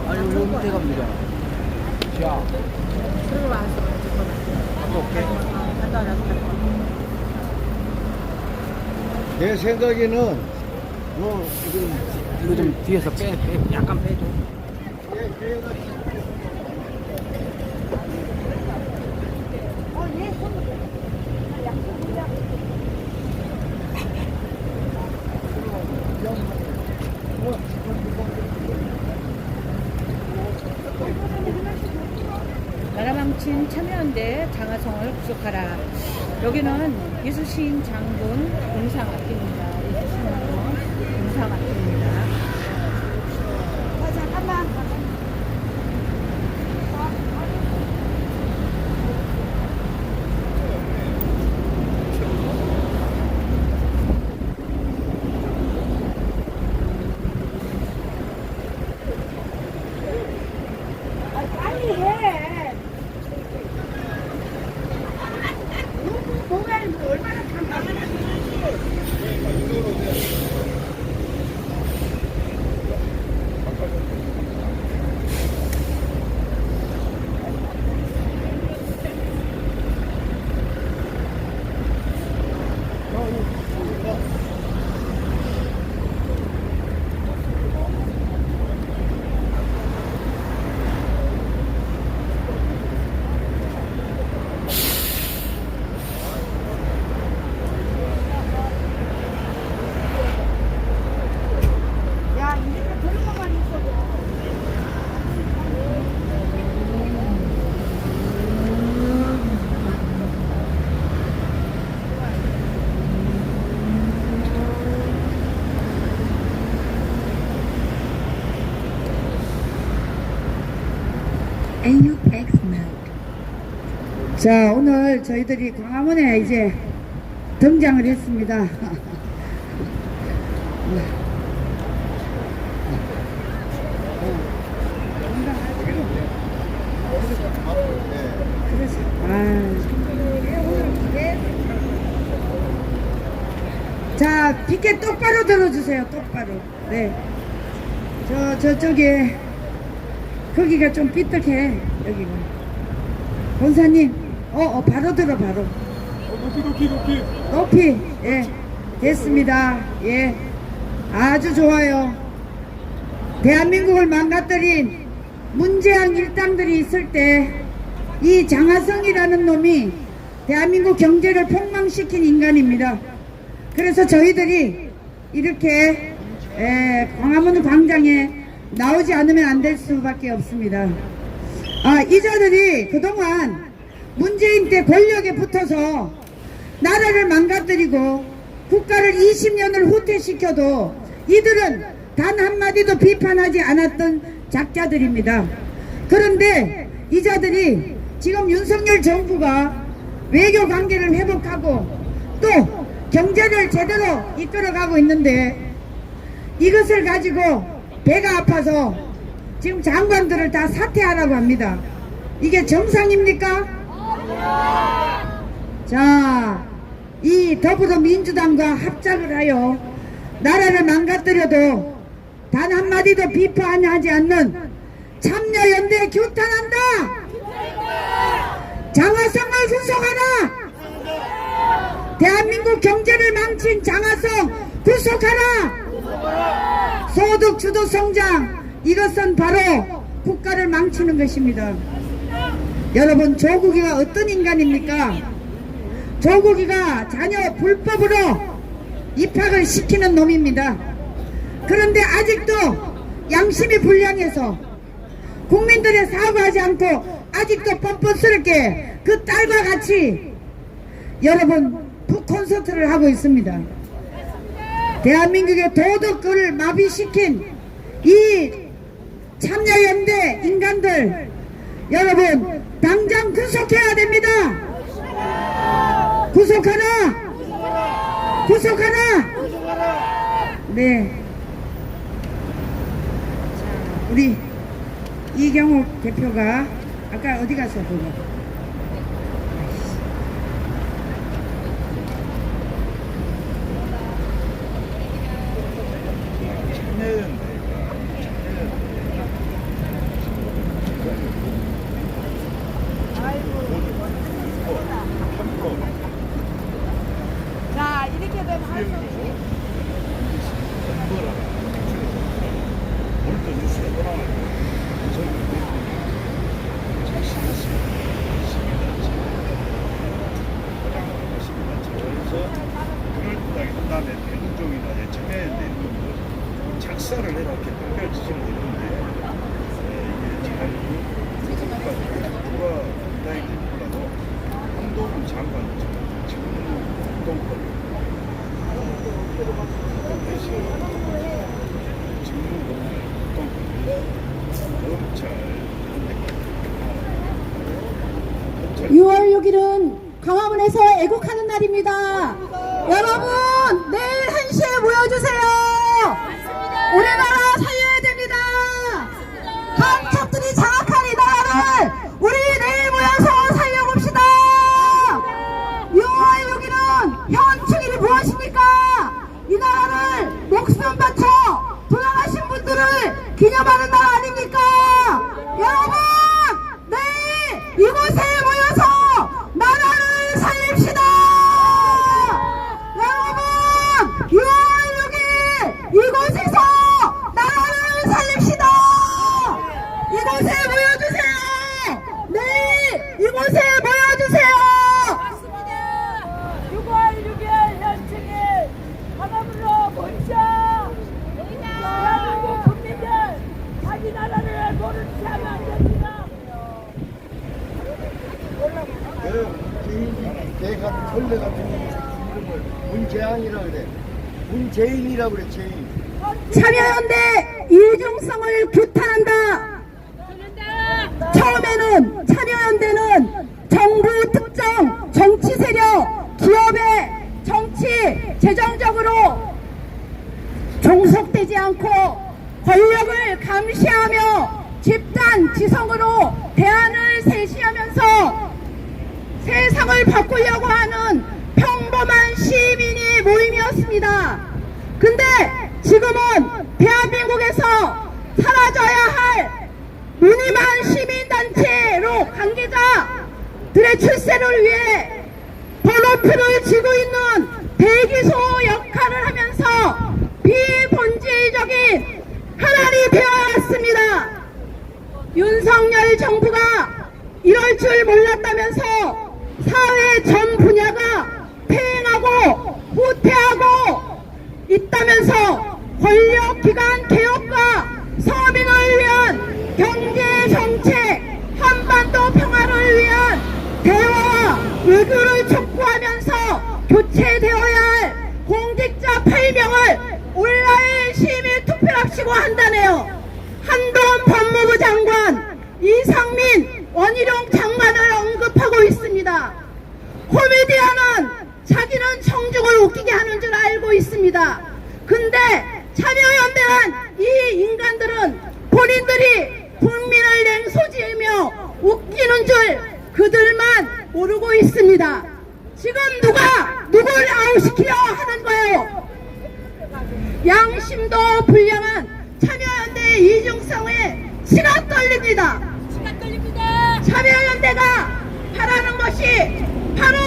아니, 여기 밑에 갑니다. 자. 내 생각에는 뭐 지금 이거 좀 뒤에서 약간 빼줘. 나라망친 참여연대 장하성을 구속하라. 여기는 이수신 장군 공상 앞입니다. 이수신 장군 공상 앞입니다. 잠깐만. 빨리 해. 뭐가 얼마나 야, 이렇게 들은 것만 있어도. 자, 오늘 저희들이 광화문에 이제 등장을 했습니다. 그래서, 자, 피켓 똑바로 들어주세요. 똑바로. 네. 저쪽에, 거기가 좀 삐뚤해. 여기가. 본사님, 바로 들어, 바로. 높이. 예. 됐습니다. 예. 아주 좋아요. 대한민국을 망가뜨린 문재앙 일당들이 있을 때 이 장하성이라는 놈이 대한민국 경제를 폭망시킨 인간입니다. 그래서 저희들이 이렇게 광화문 광장에 나오지 않으면 안 될 수밖에 없습니다. 이자들이 그동안 문재인 때 권력에 붙어서 나라를 망가뜨리고 국가를 20년을 후퇴시켜도 이들은 단 한마디도 비판하지 않았던 작자들입니다. 그런데 이자들이 지금 윤석열 정부가 외교 관계를 회복하고 또 경제를 제대로 이끌어가고 있는데 이것을 가지고 배가 아파서 지금 장관들을 다 사퇴하라고 합니다. 이게 정상입니까? 자, 이 더불어민주당과 합작을 하여 나라를 망가뜨려도 단 한마디도 비판하지 않는 참여연대 규탄한다. 장하성을 구속하라. 대한민국 경제를 망친 장하성 구속하라. 소득 주도 성장, 이것은 바로 국가를 망치는 것입니다. 여러분, 조국이가 어떤 인간입니까? 조국이가 자녀 불법으로 입학을 시키는 놈입니다. 그런데 아직도 양심이 불량해서 국민들의 사과하지 않고 아직도 뻔뻔스럽게 그 딸과 같이 여러분 콘서트를 하고 있습니다. 대한민국의 도덕을 마비시킨 이 참여연대 인간들, 여러분 당장 구속해야 됩니다. 구속하라. 구속하라. 네. 우리 이경욱 대표가 아까 어디 가서 그거 자, 이렇게 되면 할 수 없이. 오늘도 뉴스가 돌아와요. 그다음에 대중종이나 참여연대 이런 거 작사를 해라 이렇게 특별 지시를 했는데 이게 잘 누가 부담인지 몰라도 한동훈 장관 지금 동권 검찰 6월 6일은 광화문에서 애국하는 날입니다. 여러분, 내일 1시에 모여주세요. 우리나라 살려야 됩니다. 간첩들이 장악한 이 나라를 우리 내일 모여서 살려봅시다. 6월 6일은 현충일이 무엇입니까? 이 나라를 목숨 바쳐 돌아가신 분들을 기념하는 날 아닙니까? 여러분, 내일 이곳에 모여서 나라를 살립시다. 여러분, 6월 6일 이곳에서 나라를 살립시다. 이곳에 모여주세요. 내일 이곳에 모여주세요. 맞습니다. 6월 6일 현충일 광화문으로 모이자. 대한민국 국민들 자기 나라를 모르지 하면 안 됩니다. 걔가 선배 같은 이름을 문재앙이라 그래. 문재인이라 그래. 재인. 참여연대 이중성을 규탄한다. 처음에는 참여연대는 정부 특정 정치 세력, 기업의 정치, 재정적으로 종속되지 않고 권력을 감시하며 집단 지성으로 대안을 제시하면서 세상을 바꾸려고 하는 평범한 시민이 모임이었습니다. 근데 지금은 대한민국에서 사라져야 할 무늬만 시민단체로 관계자들의 출세를 위해 번호표를 쥐고 있는 대기소 역할을 하면서 비본질적인 하나리 되어왔습니다. 윤석열 정부가 이럴 줄 몰랐다면서 사회 전 분야가 퇴행하고 후퇴하고 있다면서 권력기관 개혁과 서민을 위한 경제 정책, 한반도 평화를 위한 대화와 외교를 촉구하면서 교체되어야 할 공직자 8명을 온라인 시민 투표합시고 한다네요. 한동훈 법무부 장관, 이상민, 원희룡 장관을 언급하고 있습니다. 코미디언은 자기는 청중을 웃기게 하는 줄 알고 있습니다. 근데 참여연대한 이 인간들은 본인들이 국민을 냉소지으며 웃기는 줄 그들만 모르고 있습니다. 지금 누가 누굴 아웃시키려 하는 거예요? 양심도 불량한 참여연대 이중성의 치가 떨립니다. 시간 걸립니다. 참여연대가 바라는 것이 바로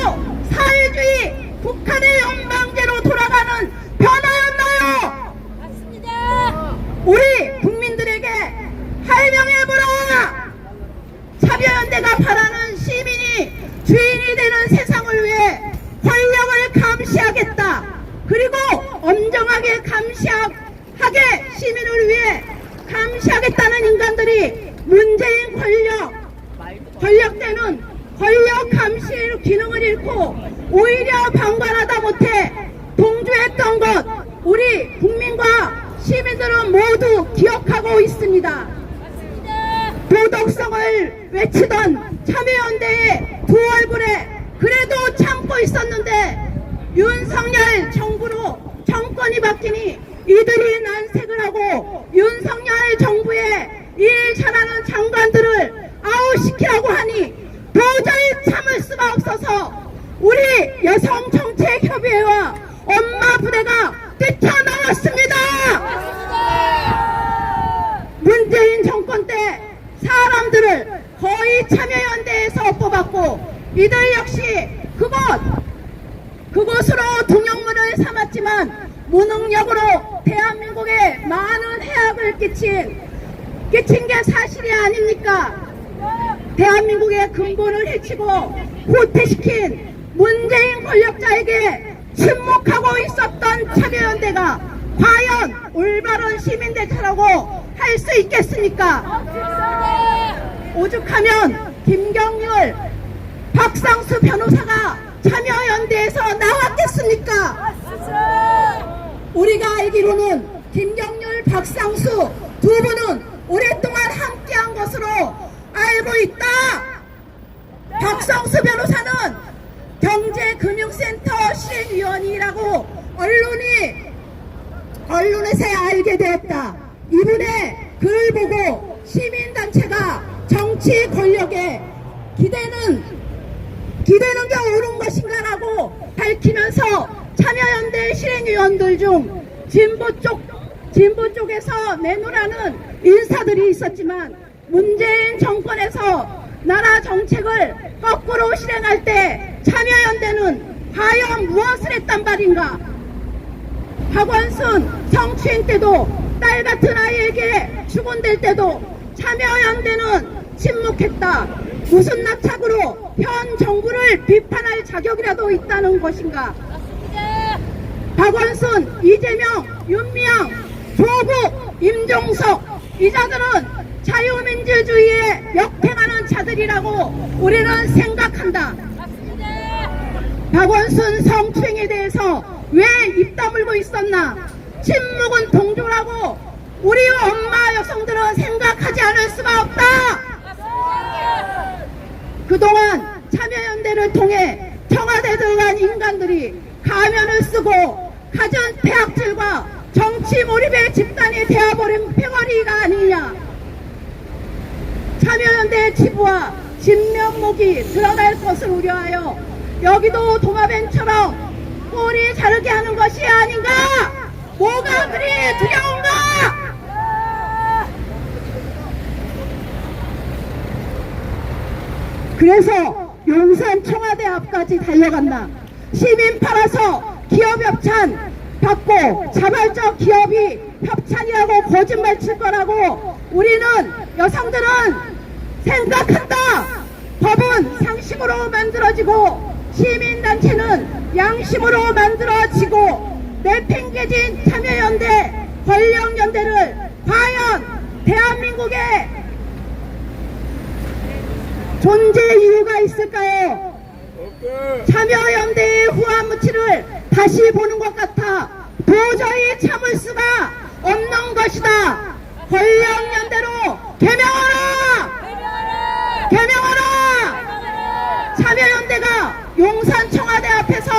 사회주의 북한의 연방제로 돌아가는 변화였나요? 맞습니다. 우리 국민들에게 할명해보라. 참여연대가 바라는 시민이 주인이 되는 세상을 위해 권력을 감시하겠다. 그리고 엄정하게 감시하게 시민을 위해 감시하겠다는 인간들이 문재인 권력대는 권력 감시 기능을 잃고 오히려 방관하다 못해 동조했던 것 우리 국민과 시민들은 모두 기억하고 있습니다. 맞습니다. 도덕성을 외치던 참여연대의 두 얼굴에 그래도 참고 있었는데 윤석열 정부로 정권이 바뀌니 이들이 난색을 하고 윤석열 정부의 일 잘하는 장관들을 아웃시키라고 하니 도저히 참을 수가 없어서 우리 여성정책협의회와 엄마 부대가 뛰쳐나왔습니다. 문재인 정권 때 사람들을 거의 참여연대에서 뽑았고 이들 역시 그곳으로 동역문을 삼았지만 무능력으로 대한민국에 많은 해악을 끼친 게 사실이 아닙니까? 대한민국의 근본을 해치고 후퇴시킨 문재인 권력자에게 침묵하고 있었던 참여연대가 과연 올바른 시민대처라고 할 수 있겠습니까? 오죽하면 김경률, 박상수 변호사가 참여연대에서 나왔겠습니까? 우리가 알기로는 김경률, 박상수 두 분은 오랫동안 함께한 것으로 알고 있다. 박상수 변호사는 경제금융센터 실행위원이라고 언론에서 알게 되었다. 이분의 글을 보고 시민단체가 정치 권력에 기대는 게 옳은 것인가라고 밝히면서 참여연대 실행위원들 중 진보 쪽에서 내놓으라는 인사들이 있었지만 문재인 정권에서 나라 정책을 거꾸로 실행할 때 참여연대는 과연 무엇을 했단 말인가? 박원순 성추행 때도 딸 같은 아이에게 죽은될 때도 참여연대는 침묵했다. 무슨 납작으로 현 정부를 비판할 자격이라도 있다는 것인가? 박원순, 이재명, 윤미향, 조국, 임종석 이 자들은 자유민주주의에 역행하는 자들이라고 우리는 생각한다. 박원순 성추행에 대해서 왜 입 다물고 있었나? 침묵은 동조라고 우리 엄마 여성들은 생각하지 않을 수가 없다. 그동안 참여연대를 통해 청와대 들어간 인간들이 가면을 쓰고 갖은 대학질과 정치 몰입의 집단이 되어버린 패거리가 아니냐. 참여연대 지부와 진면목이 드러날 것을 우려하여 여기도 도마뱀처럼 꼬리 자르게 하는 것이 아닌가? 뭐가 그리 두려운가? 그래서 용산 청와대 앞까지 달려갔나? 시민 팔아서 기업 협찬 받고 자발적 기업이 협찬이라고 거짓말 칠 거라고 우리는 여성들은 생각한다. 법은 상식으로 만들어지고 시민단체는 양심으로 만들어지고 내팽개진 참여연대, 권력연대를 과연 대한민국에 존재 이유가 있을까요? 참여연대의 후한무치를 다시 보는 것 같아 도저히 참을 수가 없는 것이다. 권력연대로 개명하라! 개명하라! 참여연대가 용산 청와대 앞에서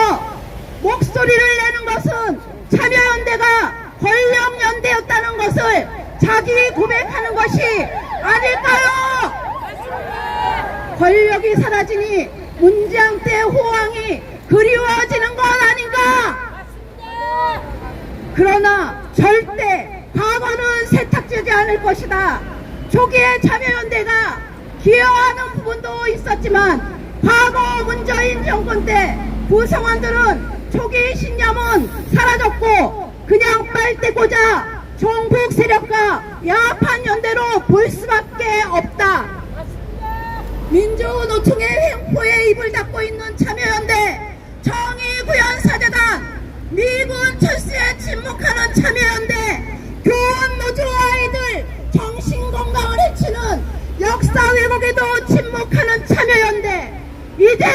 목소리를 내는 것은 참여연대가 권력연대였다는 것을 자기 고백하는 것이 아닐까요? 권력이 사라지니 문재인 때 호황이 그리워지는 것 아닌가? 그러나 절대 과거는 세탁되지 않을 것이다. 초기에 참여연대가 기여하는 부분도 있었지만 과거 문재인 정권 때 구성원들은 초기 신념은 사라졌고 그냥 빨대 꽂아 종북 세력과 야합한 연대로 볼 수밖에 없다. 민주노총의 횡포에 입을 닫고 있는 참여연대, 정의구현사재단, 미군 철수에 침묵하는 참여연대, 교원노조 아이들 정신건강을 해치는 역사 왜곡에도 침묵하는 참여연대, 이제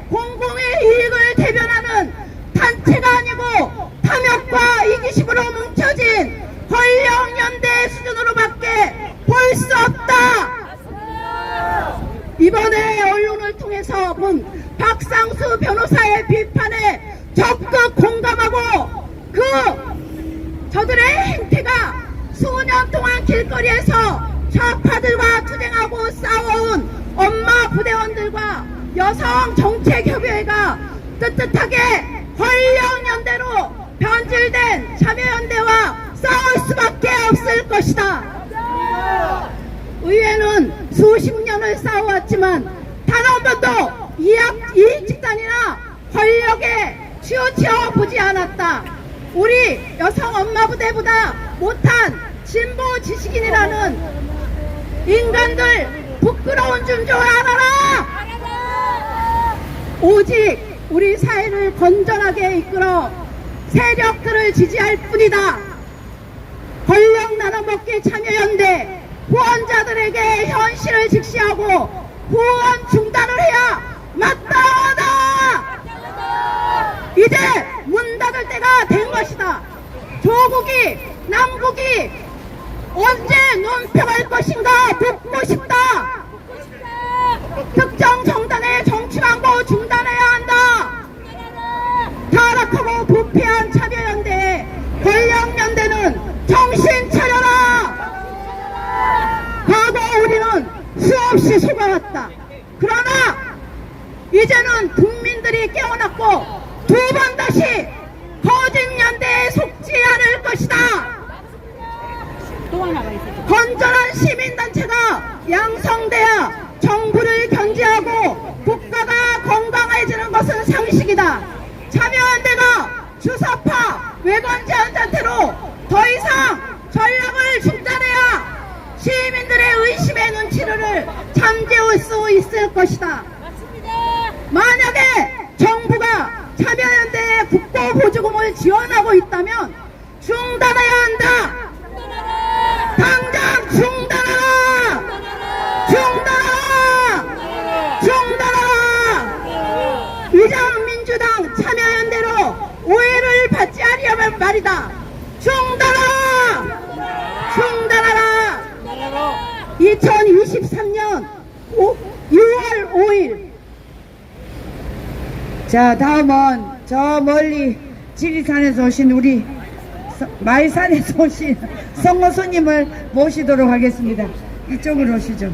공공의 이익을 대변하는 단체가 아니고 탐욕과 이기심으로 뭉쳐진 권력연대 수준으로밖에 볼 수 없다. 이번에 언론을 통해서 본 박상수 변호사의 비판에 적극 공감하고 저들의 행태가 수년 동안 길거리에서 좌파들과 투쟁하고 싸워온 엄마 부대원들과 여성정책협의회가 떳떳하게 권력연대로 변질된 참여연대와 싸울 수밖에 없을 것이다. 의회는 수십 년을 싸워왔지만 단 한 번도 이익집단이나 권력에 치우쳐 보지 않았다. 우리 여성 엄마 부대보다 못한 진보 지식인이라는 인간들 부끄러운 줄 알아라. 오직 우리 사회를 건전하게 이끌어 세력들을 지지할 뿐이다. 권력 나눠먹기 참여연대 후원자들에게 현실을 직시하고 후원 중단을 해야 마땅하다. 이제 문 닫을 때가 된 것이다. 조국이 남국이 언제 논평할 것인가 묻고 싶다. 특정 정당의 정치 광고 중단해야 한다. 타락하고 부패한 참여연대에 권력연대는 정신 차려라. 과거 우리는 수없이 속아왔다. 그러나 이제는 국민들이 깨어났고 두 번 다시 거짓연대에 속지 않을 것이다. 또 하나가 있어요. 건전한 시민단체가 양성돼야 정부를 견제하고 국가가 건강해지는 것은 상식이다. 참여연대가 주사파 외관 제한단체로 더 이상 전략을 중단해야 시민들의 의심의 눈치를 잠재울 수 있을 것이다. 만약에 정부가 참여연대에 국고보조금을 지원하고 있다면 중단해야 한다. 당장 중단하라! 중단하라! 중단하라! 위장민주당 참여연대로 오해를 받지 않으려면 말이다. 중단하라! 중단하라! 2023년 6월 5일. 자, 다음은 저 멀리 지리산에서 오신 우리 마을산에서 오신 성호수님을 모시도록 하겠습니다. 이쪽으로 오시죠.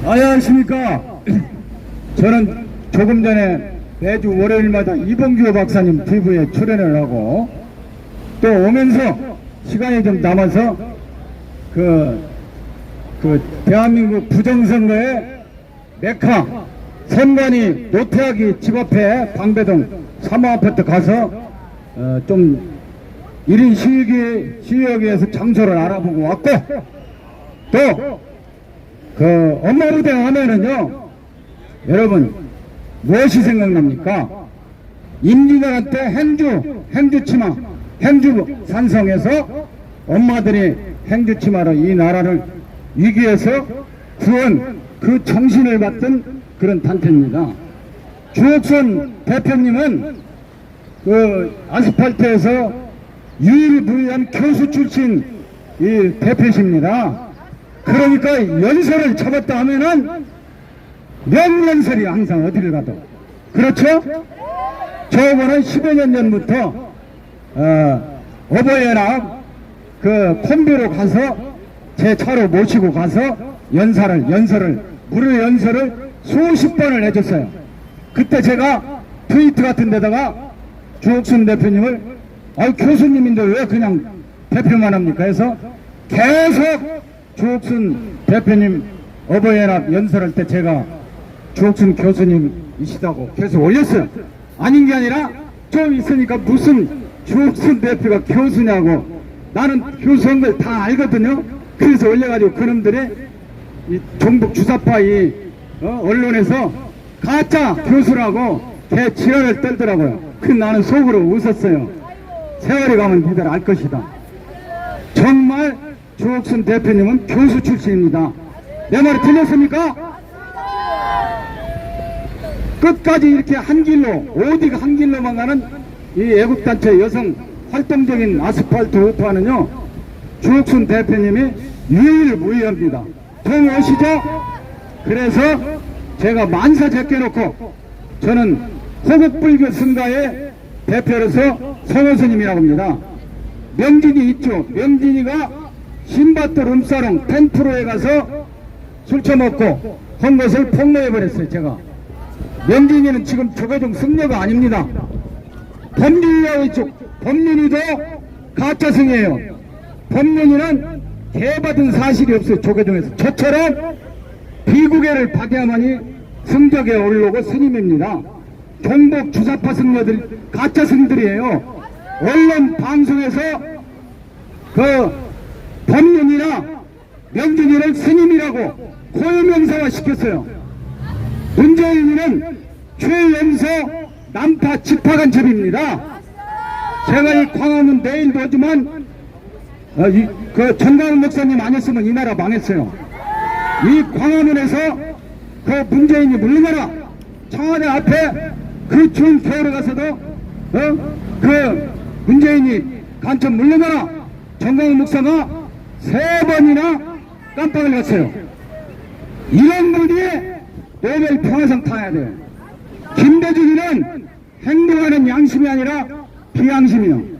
안녕하십니까. 저는 조금 전에 매주 월요일마다 이봉규 박사님 TV에 출연을 하고 또 오면서 시간이 좀 남아서 대한민국 부정선거의 메카 선관위 노태하기 집 앞에 방배동 사모아파트 가서 좀 1인 시위하기위해서 장소를 알아보고 왔고 또 엄마 부대 하면은요 여러분 무엇이 생각납니까? 임진왜란 때 행주 치마 행주 산성에서 엄마들이 행주 치마로 이 나라를 위기에서 구원 그 정신을 받던 그런 단체입니다. 주옥순 대표님은 아스팔트에서 유일무이한 교수 출신 이 대표십니다. 그러니까 연설을 잡았다 하면은 명연설이 항상 어디를 가도 그렇죠? 저번에 10여 년 전부터 어버이연합 콤비로 가서 제 차로 모시고 가서 무료 연설을 수십 번을 해줬어요. 그때 제가 트위터 같은 데다가 주옥순 대표님을 교수님인데 왜 그냥 대표만 합니까? 해서 계속 주옥순 대표님 어버이연합 연설할 때 제가 주옥순 교수님이시다고 계속 올렸어요. 아닌 게 아니라 좀 있으니까 무슨 주옥순 대표가 교수냐고, 나는 교수한 걸 다 알거든요. 그래서 올려가지고 그놈들이 이 종북 주사파 이 언론에서 가짜 교수라고 개 지랄을 떨더라고요. 그 나는 속으로 웃었어요. 세월이 가면 니들 알 것이다. 정말 주옥순 대표님은 교수 출신입니다. 내 말이 틀렸습니까? 끝까지 이렇게 한 길로, 오디가 한 길로만 가는 이 애국단체 여성 활동적인 아스팔트 우파는요, 주옥순 대표님이 유일무이합니다. 동오시죠? 그래서 제가 만사 제껴놓고 저는 호국불교 승가의 대표로서 성호스님이라고 합니다. 명진이 있죠. 명진이가 신밧드 룸사롱 10%에 가서 술 처먹고 한 것을 폭로해버렸어요. 제가. 명진이는 지금 조계종 승려가 아닙니다. 법륜이라고 있죠. 법륜이도 가짜승이에요. 법륜이는 개받은 사실이 없어요. 조계종에서. 저처럼 비구계를 박야만이 승적에 오르고 스님입니다. 종북 주사파 승려들 가짜 승들이에요. 언론 방송에서 그 법륜이나 명진이를 스님이라고 고유명사화 시켰어요. 문재인이는 최연소 남파 직파간첩입니다. 제가 이 광화문 내일도 하지만 그 전광훈 목사님 아니었으면 이 나라 망했어요. 이 광화문에서 그 문재인이 물러가라. 청와대 앞에 그 추운 겨울에 가서도 그 문재인이 간첩 물러가라. 전광훈 목사가 3번이나 깜빡을 갔어요. 이런 분이 노벨 평화상 타야 돼요. 김대중이는 행동하는 양심이 아니라 비양심이요.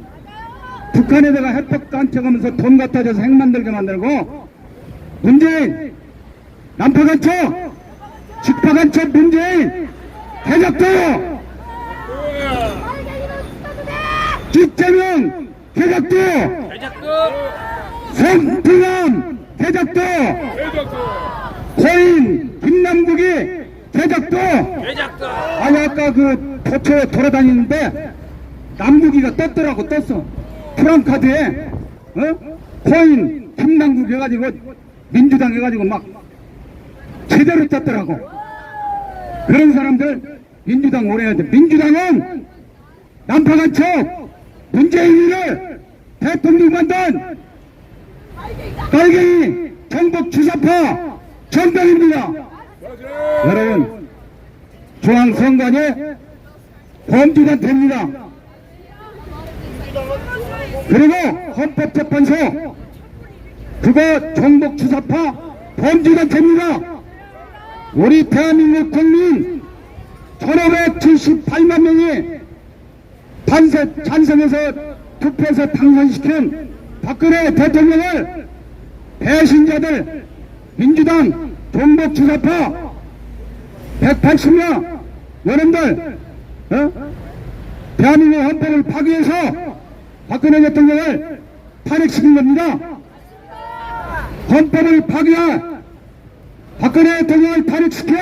북한에다가 핵폭 간척하면서 돈 갖다 줘서 핵 만들게 만들고, 문재인 남파 간첩, 직파 간첩 문재인 대적도, 이재명 대적도, 송필남 대적도, 고인 김남국이 대적도. 아니 아까 그 도처에 돌아다니는데 남국이가 떴더라고. 떴어. 프랑카드에 코인 김남국 해가지고 민주당 해가지고 막 제대로 떴더라고. 그런 사람들 민주당 오래 해야 돼. 민주당은 남파간첩 문재인이를 대통령 만든 빨갱이 정복 주사파 정당입니다. 여러분, 중앙선관위 범죄단 됩니다. 그리고 헌법재판소 그거 정복 주사파 범죄단 됩니다. 우리 대한민국 국민 1578만 명이 찬성해서 투표해서 당선시킨 박근혜 대통령을 배신자들 민주당 종북 주사파 180명 여러분들 대한민국 헌법을 파기해서 박근혜 대통령을 탄핵시킨 겁니다. 헌법을 파기한 박근혜 대통령을 탄핵시킨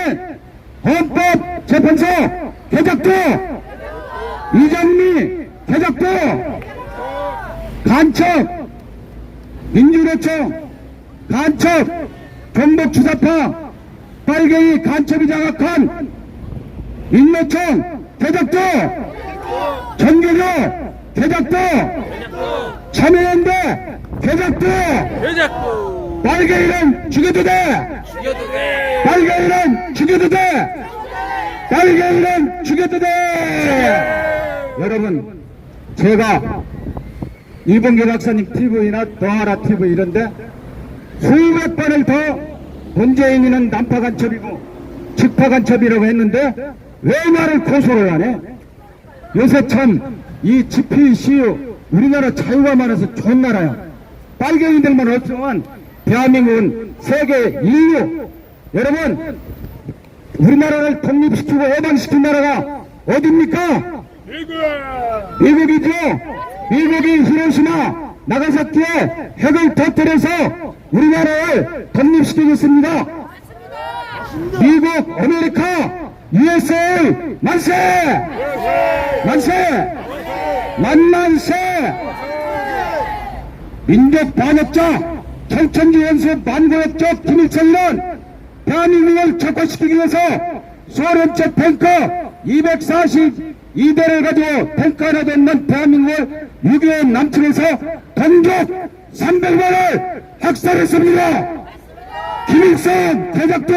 헌법재판소 개작도, 이정미 개작도, 간첩 민주노총 간첩 종북 주사파 빨갱이 간첩이 장악한 인노총 개작도, 전교조 개작도, 참여연대 개작도, 빨갱이는 죽여도 돼! 빨갱이는 죽여도 돼! 빨갱이는 죽여도 돼! 여러분, 제가 이봉규 박사님 TV나 더하라 TV 이런데 수백 번을 더 문재인이는 남파 간첩이고 직파 간첩이라고 했는데 왜 나를 고소를 하네? 요새 참 이 집회 시유 우리나라 자유가 많아서 좋은 나라야. 빨갱이들만 없으면 대한민국은 세계 인류. 여러분, 우리나라를 독립시키고 해방시킨 나라가 어딥니까? 미국이죠. 미국이 히로시마 나가사키에 핵을 터뜨려서 우리나라를 독립시키겠습니다. 미국, 아메리카, USA 만세! 만세! 만만세! 민족 반역자, 청천지 연수 반고역적 김일성은 대한민국을 적화시키기 위해서 소련제 탱크 242대를 가지고 탱크 하나도 없는 대한민국을 6.25 남측에서 동족 300만을 학살했습니다. 김일성 개적도,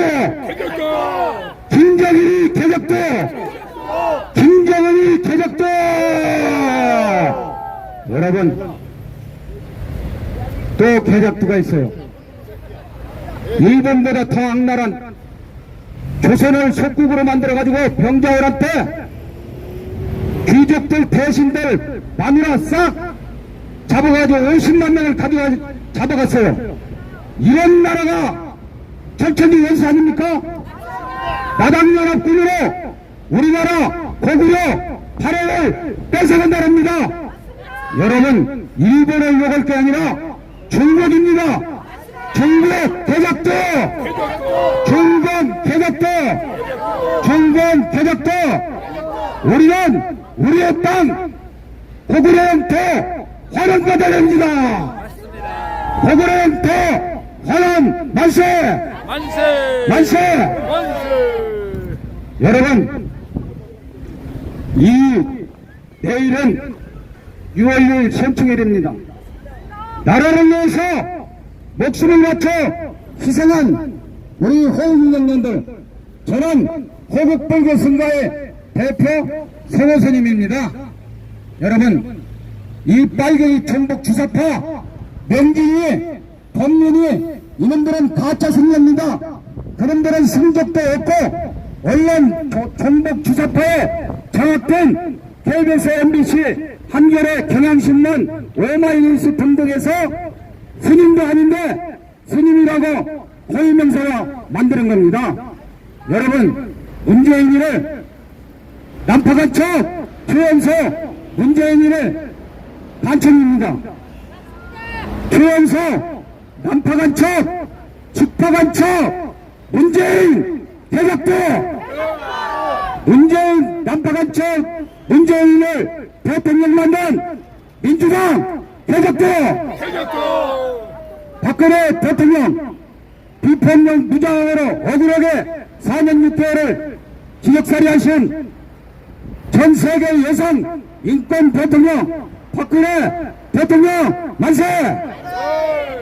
김정일이 개적도, 김정은이 개적도. 여러분, 또 개적도가 있어요. 일본보다 더 악랄한 조선을 속국으로 만들어가지고 병자호란때 귀족들 대신들 마누라 싹 잡아가지고 50만 명을 잡아갔어요. 이런 나라가 천천히 연수 아닙니까? 나당연합군으로 우리나라 고구려 발해를 뺏어간 나라입니다. 여러분, 일본을 욕할 게 아니라 중국입니다. 중국 개적도, 중국 개적도, 중국 개적도. 우리는 우리의 땅 고구려 영토 환원받아야 됩니다. 고구려 영토 환원 만세! 만세! 만세! 만세! 여러분, 내일은 6월 6일 선충일입니다. 나라를 위해서 목숨을 바쳐 희생한 우리 호국영령들, 저는 호국불교 승가의 대표 성호스님입니다. 여러분, 이 빨갱이 종북 주사파 명진이 법륜이 이놈들은 가짜 승리입니다. 그놈들은 승적도 없고 언론 종북 주사파에 장악된 KBS, MBC, 한겨레, 경향신문, 오마이뉴스 등등에서 스님도 아닌데 스님이라고 고유명사로 만드는 겁니다. 여러분, 문재인이를 난파간첩 표현서 문재인이를 간첩입니다. 표현서 난파간첩 직파간첩 문재인 개적도, 문재인 난파간첩 문재인을 대통령 만든 민주당 개적도, 박근혜 대통령 비폭력 무장으로 억울하게 4년 6개월을 징역살이하신 전 세계 여성 인권 대통령 박근혜 대통령 만세!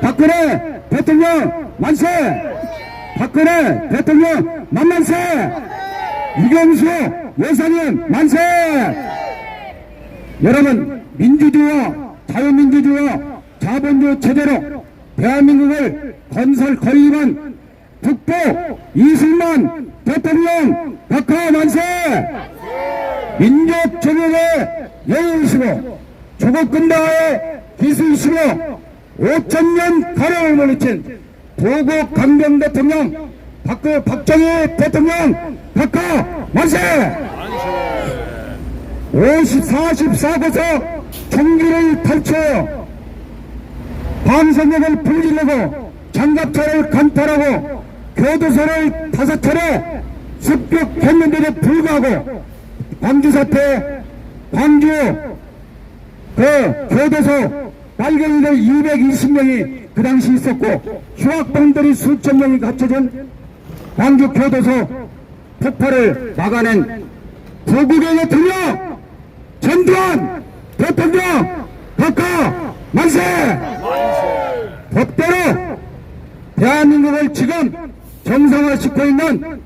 박근혜 대통령 만세! 박근혜 대통령 만만세! 이경수 여사님 만세! 여러분, 민주주의와 자유민주주의와 자본주의 체제로 대한민국을 건설 건립한 국보 이승만 대통령 박하 만세! 민족 정역의 영웅이시고 조국 근대화의 기수이시고 5,000년 가령을 물리친 도국 강병 대통령 박정희 대통령 박하 만세! 44곳에서 총기를 탈취하여 방송역을 불지르고 장갑차를 강탈하고 교도소를 5차례 습격했는데도 불구하고 광주 사태, 광주 교도소 빨갱이들 220명이 그 당시 있었고 휴학범들이 수천 명이 갇혀진 광주 교도소 폭발을 막아낸 부국의 대통령 전두환 대통령 박하 만세! 법대로 대한민국을 지금 정상화시키고 있는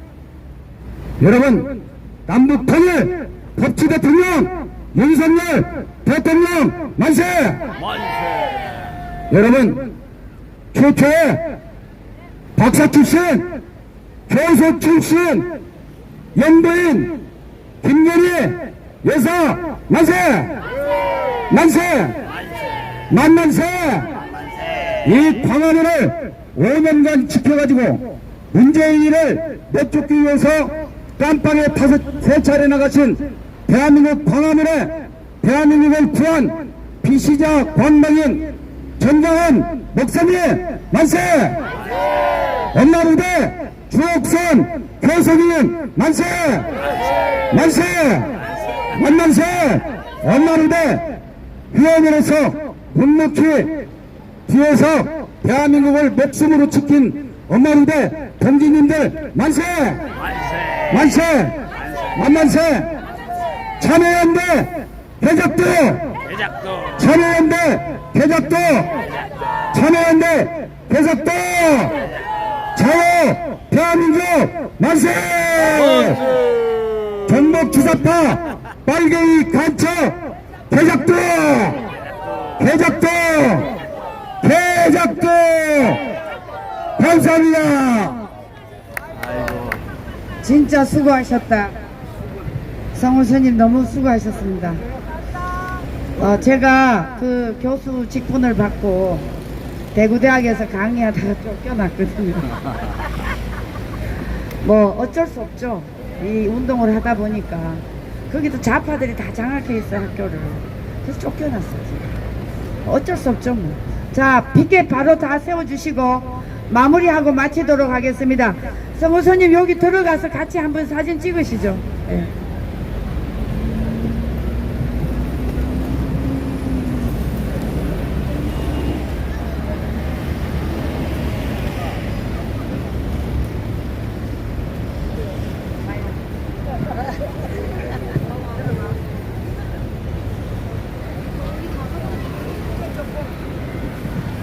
여러분, 남북통일 법치 대통령 윤석열 대통령 만세! 여러분, 최초에 박사 출신, 교수 출신, 연구인 김건희 여사 만세! 만세! 만만세! 이 광화문을 5년간 지켜가지고 문재인이를 내쫓기 위해서 깜빵에 3차례 나가신 대한민국 광화문에 대한민국을 구한 비시자 광망인 전광훈 목사님 만세! 엄마부대 주옥선 교수님 만세! 만세! 만만세! 엄마부대 회원으로서 묵묵히 뒤에서 대한민국을 목숨으로 지킨 엄마부대 동지님들 만세! 만세! 만만세! 참여연대 개작도! 참여연대 개작도! 참여연대 개작도! 자유 대한민국 만세! 전북주사파 빨갱이 간첩 개작도! 개작도! 개작도! 감사합니다. 진짜 수고하셨다. 성우스님 너무 수고하셨습니다. 제가 그 교수 직분을 받고 대구대학에서 강의하다가 쫓겨났거든요. 뭐 어쩔 수 없죠. 이 운동을 하다 보니까 거기도 좌파들이 다 장악해 있어 학교를. 그래서 쫓겨났어요. 어쩔 수 없죠 뭐. 자, 피켓 바로 다 세워주시고 마무리하고 마치도록 하겠습니다. 성우선님 여기 들어가서 같이 한번 사진 찍으시죠. 네.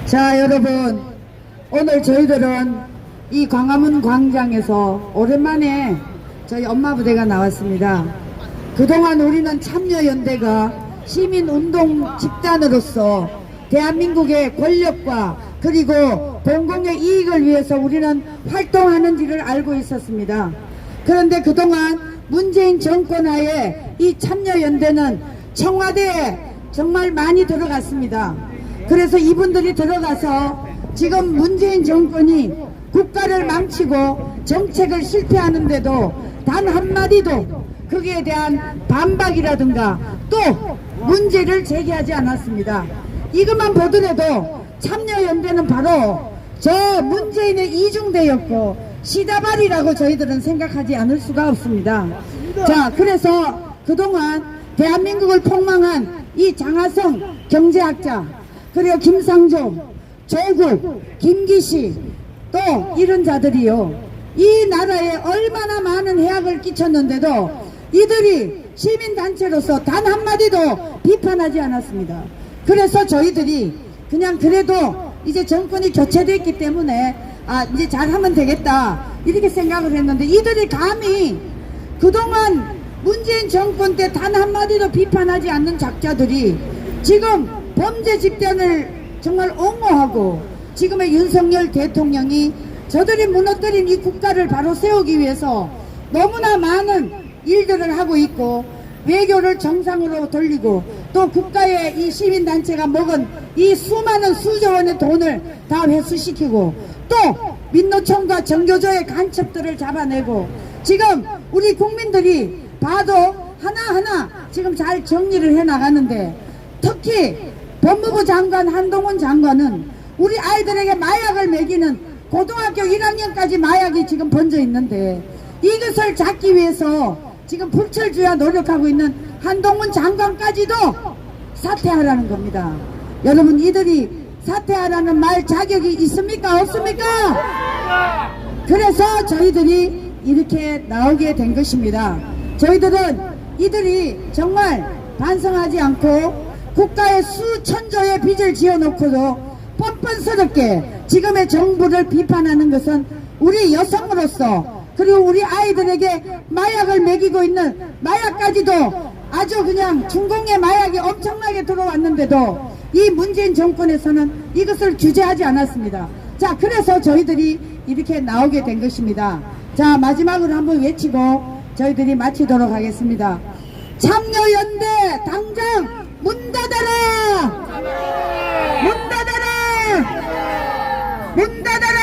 자, 여러분, 오늘 저희들은 이 광화문 광장에서 오랜만에 저희 엄마부대가 나왔습니다. 그동안 우리는 참여연대가 시민운동 집단으로서 대한민국의 권력과 그리고 공공의 이익을 위해서 우리는 활동하는지를 알고 있었습니다. 그런데 그동안 문재인 정권 하에 이 참여연대는 청와대에 정말 많이 들어갔습니다. 그래서 이분들이 들어가서 지금 문재인 정권이 국가를 망치고 정책을 실패하는데도 단 한마디도 거기에 대한 반박이라든가 또 문제를 제기하지 않았습니다. 이것만 보더라도 참여연대는 바로 저 문재인의 이중대였고 시다발이라고 저희들은 생각하지 않을 수가 없습니다. 자, 그래서 그동안 대한민국을 폭망한 이 장하성 경제학자, 그리고 김상종, 조국, 김기시 또 이런 자들이요, 이 나라에 얼마나 많은 해악을 끼쳤는데도 이들이 시민단체로서 단 한마디도 비판하지 않았습니다. 그래서 저희들이 그냥 그래도 이제 정권이 교체됐기 때문에 이제 잘하면 되겠다 이렇게 생각을 했는데, 이들이 감히 그동안 문재인 정권 때 단 한마디도 비판하지 않는 작자들이 지금 범죄 집단을 정말 옹호하고 지금의 윤석열 대통령이 저들이 무너뜨린 이 국가를 바로 세우기 위해서 너무나 많은 일들을 하고 있고 외교를 정상으로 돌리고 또 국가의 이 시민단체가 먹은 이 수많은 수조 원의 돈을 다 회수시키고 또 민노총과 정교조의 간첩들을 잡아내고 지금 우리 국민들이 봐도 하나하나 지금 잘 정리를 해나가는데, 특히 법무부 장관 한동훈 장관은 우리 아이들에게 마약을 먹이는 고등학교 1학년까지 마약이 지금 번져 있는데 이것을 잡기 위해서 지금 불철주야 노력하고 있는 한동훈 장관까지도 사퇴하라는 겁니다. 여러분, 이들이 사퇴하라는 말 자격이 있습니까? 없습니까? 그래서 저희들이 이렇게 나오게 된 것입니다. 저희들은 이들이 정말 반성하지 않고 국가의 수천조의 빚을 지어놓고도 뻔뻔스럽게 지금의 정부를 비판하는 것은 우리 여성으로서, 그리고 우리 아이들에게 마약을 먹이고 있는 마약까지도 아주 그냥 중공의 마약이 엄청나게 들어왔는데도 이 문재인 정권에서는 이것을 규제하지 않았습니다. 자, 그래서 저희들이 이렇게 나오게 된 것입니다. 자, 마지막으로 한번 외치고 저희들이 마치도록 하겠습니다. 참여연대 당장 문 닫아라! 문 닫아라! 문 닫아라!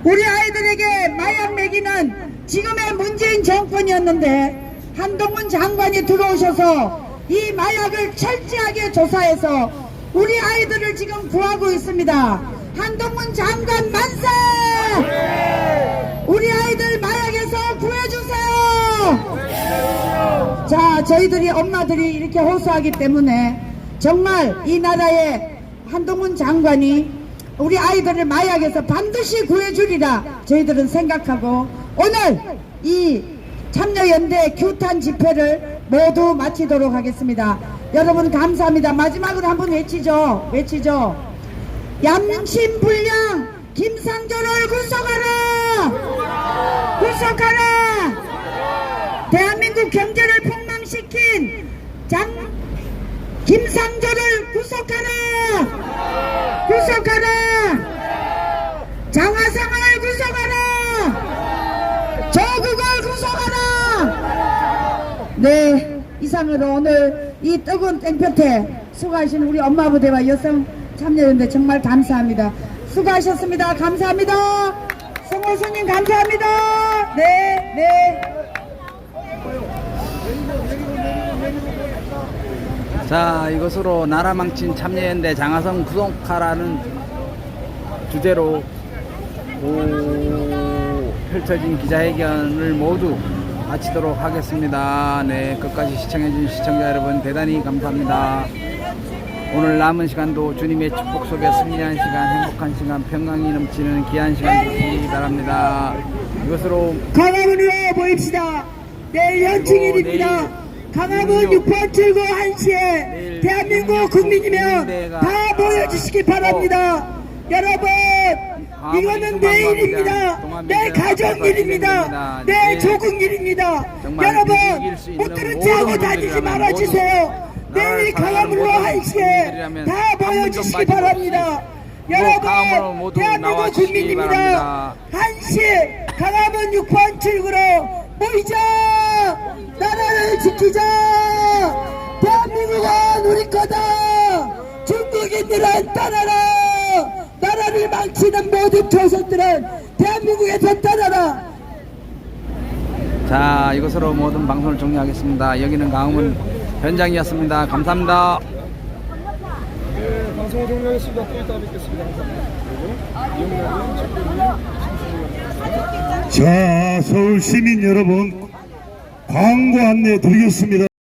우리 아이들에게 마약 먹이는 지금의 문재인 정권이었는데 한동훈 장관이 들어오셔서 이 마약을 철저하게 조사해서 우리 아이들을 지금 구하고 있습니다. 한동훈 장관 만세! 우리 아이들 마약에서 구해주세요! 자, 저희들이 엄마들이 이렇게 호소하기 때문에 정말 이 나라의 한동훈 장관이 우리 아이들을 마약에서 반드시 구해주리라 저희들은 생각하고 오늘 이 참여연대 규탄 집회를 모두 마치도록 하겠습니다. 여러분 감사합니다. 마지막으로 한번 외치죠. 양심불량 김상조를 구속하라! 구속하라! 대한민국 경제를 폭망시킨 김상조를 구속하라! 구속하라! 장하성을 구속하라! 조국을 구속하라! 네, 이상으로 오늘 이 뜨거운 땡볕에 수고하신 우리 엄마부대와 여성 참여연대 정말 감사합니다. 수고하셨습니다. 감사합니다. 성호수님 감사합니다. 네. 자, 이것으로 나라 망친 참여연대 장하성 구속하라는 주제로 펼쳐진 기자회견을 모두 마치도록 하겠습니다. 네, 끝까지 시청해주신 시청자 여러분 대단히 감사합니다. 오늘 남은 시간도 주님의 축복 속에 승리한 시간, 행복한 시간, 평강이 넘치는 귀한 시간 되시기 바랍니다. 이것으로 강화문으로 모입시다. 내일 현충일입니다. 강화문 6번 출구 1시에 대한민국 국민이면 다 모여주시기 바랍니다. 여러분, 이거는 내 일입니다. 내 가족 일입니다. 내 조국 일입니다. 여러분, 못 들은 체 하고 다니지 말아주세요. 내일 강화문으로 1시에 다 모여주시기 바랍니다. 여러분, 대한민국 국민입니다. 1시 강화문 6번 출구로 모이자! 나라를 지키자! 대한민국은 우리 거다! 중국인들은 떠나라! 나라를 망치는 모든 조선들은 대한민국에서 떠나라! 자, 이것으로 모든 방송을 종료하겠습니다. 여기는 강화문 현장이었습니다. 감사합니다. 네, 방송을 종료하겠습니다. 또 이따 뵙겠습니다. 감사합니다. 자, 서울 시민 여러분, 광고 안내 드리겠습니다.